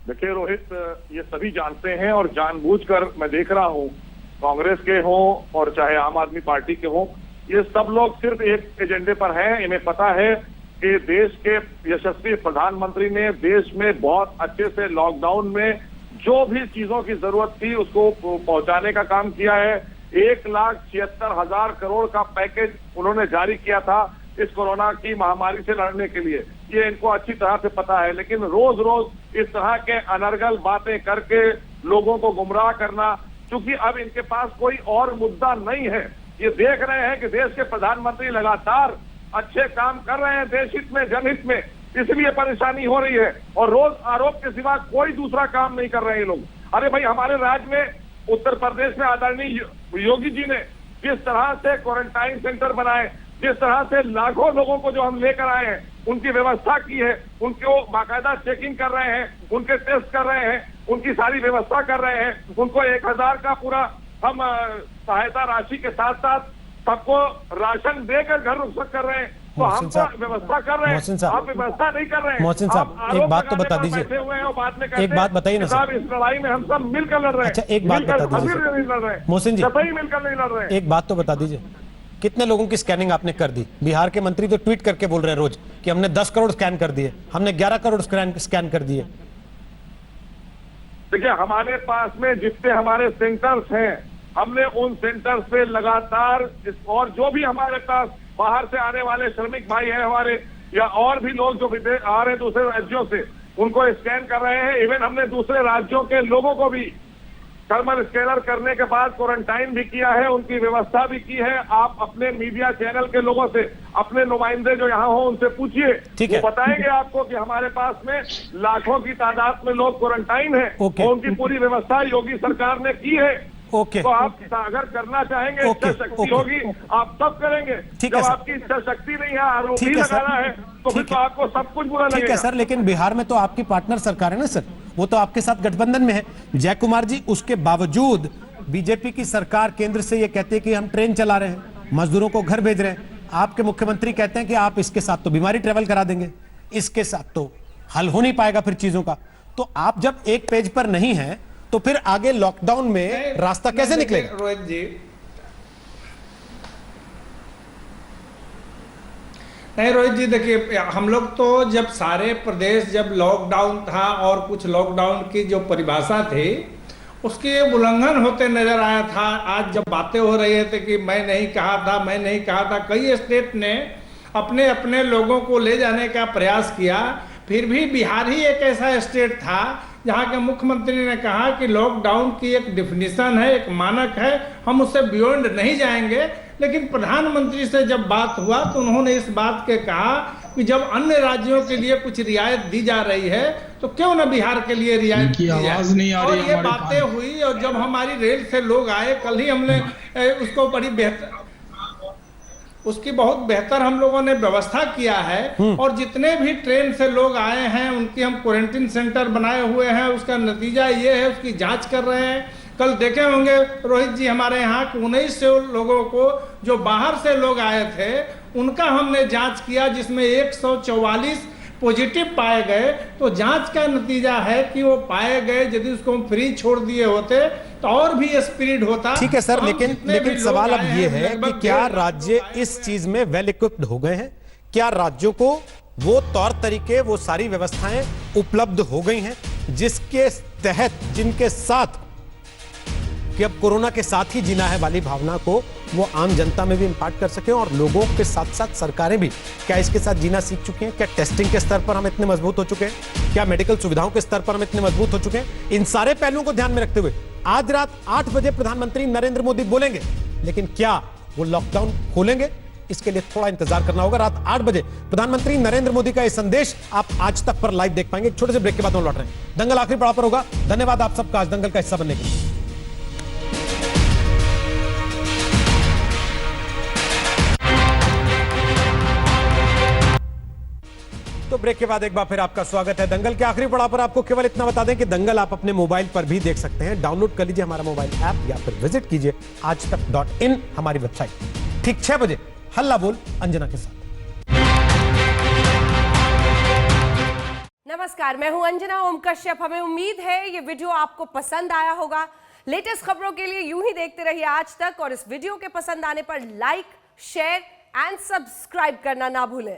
देखिए रोहित, ये सभी जानते हैं और जानबूझकर मैं देख रहा हूं, कांग्रेस के हों और चाहे आम आदमी पार्टी के हों, ये सब लोग सिर्फ एक एजेंडे पर हैं। इन्हें पता है कि देश के यशस्वी प्रधानमंत्री ने देश में बहुत अच्छे से लॉकडाउन में जो भी चीजों की जरूरत थी उसको पहुंचाने का काम किया है। 1,76,000 करोड़ का पैकेज उन्होंने जारी किया था इस कोरोना की महामारी से लड़ने के लिए। ये इनको अच्छी तरह से पता है, लेकिन रोज रोज इस तरह के अनर्गल बातें करके लोगों को गुमराह करना, क्योंकि अब इनके पास कोई और मुद्दा नहीं है। ये देख रहे हैं कि देश के प्रधानमंत्री लगातार अच्छे काम कर रहे हैं देश हित में, जनहित में, इसलिए परेशानी हो रही है और रोज आरोप के सिवा कोई दूसरा काम नहीं कर रहे हैं लोग। अरे भाई, हमारे राज्य में उत्तर प्रदेश में आदरणीय योगी जी ने जिस तरह से क्वारंटाइन सेंटर बनाए, जिस तरह से लाखों लोगों को जो हम लेकर आए हैं उनकी व्यवस्था की है, उनको बाकायदा चेकिंग कर रहे हैं, उनके टेस्ट कर रहे हैं, उनकी सारी व्यवस्था कर रहे हैं, उनको 1,000 का पूरा हम सहायता राशि के साथ साथ सबको राशन देकर घर रुखसत कर रहे हैं। तो हम तो व्यवस्था कर रहे हैं, आप व्यवस्था नहीं कर रहे हैं। मोहसिन साहब, एक बात तो बता दीजिए। एक बात बताइए ना सर, इस लड़ाई में हम सब मिलकर लड़ रहे हैं। अच्छा, एक बात बता दीजिए मोहसिन जी, मिलकर नहीं लड़ रहे हैं। एक बात तो बता दीजिए, कितने लोगों की स्कैनिंग आपने कर दी? बिहार के मंत्री तो ट्वीट करके बोल रहे हैं रोज कि हमने 10 करोड़ स्कैन कर दिए, हमने 11 करोड़ स्कैन कर दिए। देखिए, हमारे पास में जितने हमारे सेंटर्स हैं, हमने उन सेंटर्स पे लगातार और जो भी हमारे पास बाहर से आने वाले श्रमिक भाई हैं हमारे, या और भी लोग जो आ रहे हैं दूसरे राज्यों से, उनको स्कैन कर रहे हैं। इवन हमने दूसरे राज्यों के लोगों को भी थर्मल स्कैनर करने के बाद क्वारंटाइन भी किया है, उनकी व्यवस्था भी की है। आप अपने मीडिया चैनल के लोगों से, अपने नुमाइंदे जो यहाँ हो उनसे पूछिए, वो बताएंगे आपको कि हमारे पास में लाखों की तादाद में लोग क्वारंटाइन है और उनकी पूरी व्यवस्था योगी सरकार ने की है। तो आप अगर करना चाहेंगे, इच्छा शक्ति होगी, आप सब करेंगे। जब आपकी इच्छा शक्ति नहीं है, आरोप ही लगाना है, तो फिर तो आपको सब कुछ बुरा लगेगा। ठीक है सर, लेकिन बिहार में तो आपकी पार्टनर सरकार है ना सर, वो तो आपके साथ गठबंधन में है। जय कुमार जी, उसके बावजूद बीजेपी की सरकार केंद्र से ये कहती है कि हम ट्रेन चला रहे हैं, मजदूरों को घर भेज रहे हैं। आपके मुख्यमंत्री कहते हैं कि आप इसके साथ तो बीमारी ट्रेवल करा देंगे, इसके साथ तो हल हो नहीं पाएगा फिर चीजों का। तो आप जब एक पेज पर नहीं है तो फिर आगे लॉकडाउन में रास्ता कैसे निकलेगा? रोहित जी, नहीं रोहित जी, देखिए, हम लोग तो जब सारे प्रदेश जब लॉकडाउन था और कुछ लॉकडाउन की जो परिभाषा थी उसके उल्लंघन होते नजर आया था। आज जब बातें हो रही थे कि मैं नहीं कहा था, कई स्टेट ने अपने अपने लोगों को ले जाने का प्रयास किया। फिर भी बिहार ही एक ऐसा स्टेट था जहाँ के मुख्यमंत्री ने कहा कि लॉकडाउन की एक डिफिनीशन है, एक मानक है, हम उससे बियॉन्ड नहीं जाएंगे। लेकिन प्रधानमंत्री से जब बात हुआ तो उन्होंने इस बात के कहा कि जब अन्य राज्यों के लिए कुछ रियायत दी जा रही है तो क्यों न बिहार के लिए रियायत दी जाए। आवाज नहीं आ रही और ये बातें हुई और जब हमारी रेल से लोग आए, कल ही हमने उसको बड़ी बेहतर उसकी बहुत बेहतर हम लोगों ने व्यवस्था किया है। और जितने भी ट्रेन से लोग आए हैं उनकी हम क्वारंटीन सेंटर बनाए हुए हैं। उसका नतीजा ये है, उसकी जांच कर रहे हैं। कल देखे होंगे रोहित जी, हमारे यहाँ 1900 लोगों को जो बाहर से लोग आए थे उनका हमने जांच किया, जिसमें 144 पॉजिटिव पाए गए। तो जांच का नतीजा है कि वो पाए गए, यदि उसको हम फ्री छोड़ दिए होते तो और भी स्पीड होता। ठीक है सर, लेकिन सवाल अब ये है कि क्या राज्य इस चीज में वेल इक्विप्ड हो गए हैं? क्या राज्यों को वो तौर तरीके, वो सारी व्यवस्थाएं उपलब्ध हो गई हैं जिसके तहत, जिनके साथ कि अब कोरोना के साथ ही जीना है वाली भावना को वो आम जनता में भी इंपैक्ट कर सके, और लोगों के साथ साथ सरकारें भी क्या इसके साथ जीना सीख चुकी हैं? क्या टेस्टिंग के स्तर पर हम इतने मजबूत हो चुके हैं? क्या मेडिकल सुविधाओं के स्तर पर हम इतने मजबूत हो चुके हैं? इन सारे पहलुओं को ध्यान में रखते हुए आज रात 8 बजे प्रधानमंत्री नरेंद्र मोदी बोलेंगे, लेकिन क्या वो लॉकडाउन खोलेंगे? इसके लिए थोड़ा इंतजार करना होगा। रात 8 बजे प्रधानमंत्री नरेंद्र मोदी का यह संदेश आप आज तक पर लाइव देख पाएंगे। एक छोटे से ब्रेक के बाद हम लौट रहे हैं। दंगल आखिरी पड़ाव पर होगा। धन्यवाद आप सबका आज दंगल का हिस्सा बनने के लिए। तो ब्रेक के बाद एक बार फिर आपका स्वागत है। दंगल के आखिरी पड़ाव पर आपको केवल इतना बता दें कि दंगल आप अपने मोबाइल पर भी देख सकते हैं। डाउनलोड कर लीजिए हमारा मोबाइल ऐप या फिर विजिट कीजिए aajtak.in हमारी वेबसाइट। ठीक 6 बजे हल्ला बोल अंजना के साथ। नमस्कार, मैं हूं अंजना ओम कश्यप। हमें उम्मीद है ये वीडियो आपको पसंद आया होगा। लेटेस्ट खबरों के लिए यूं ही देखते रहिए आज तक, और इस वीडियो के पसंद आने पर लाइक, शेयर एंड सब्सक्राइब करना ना भूलें।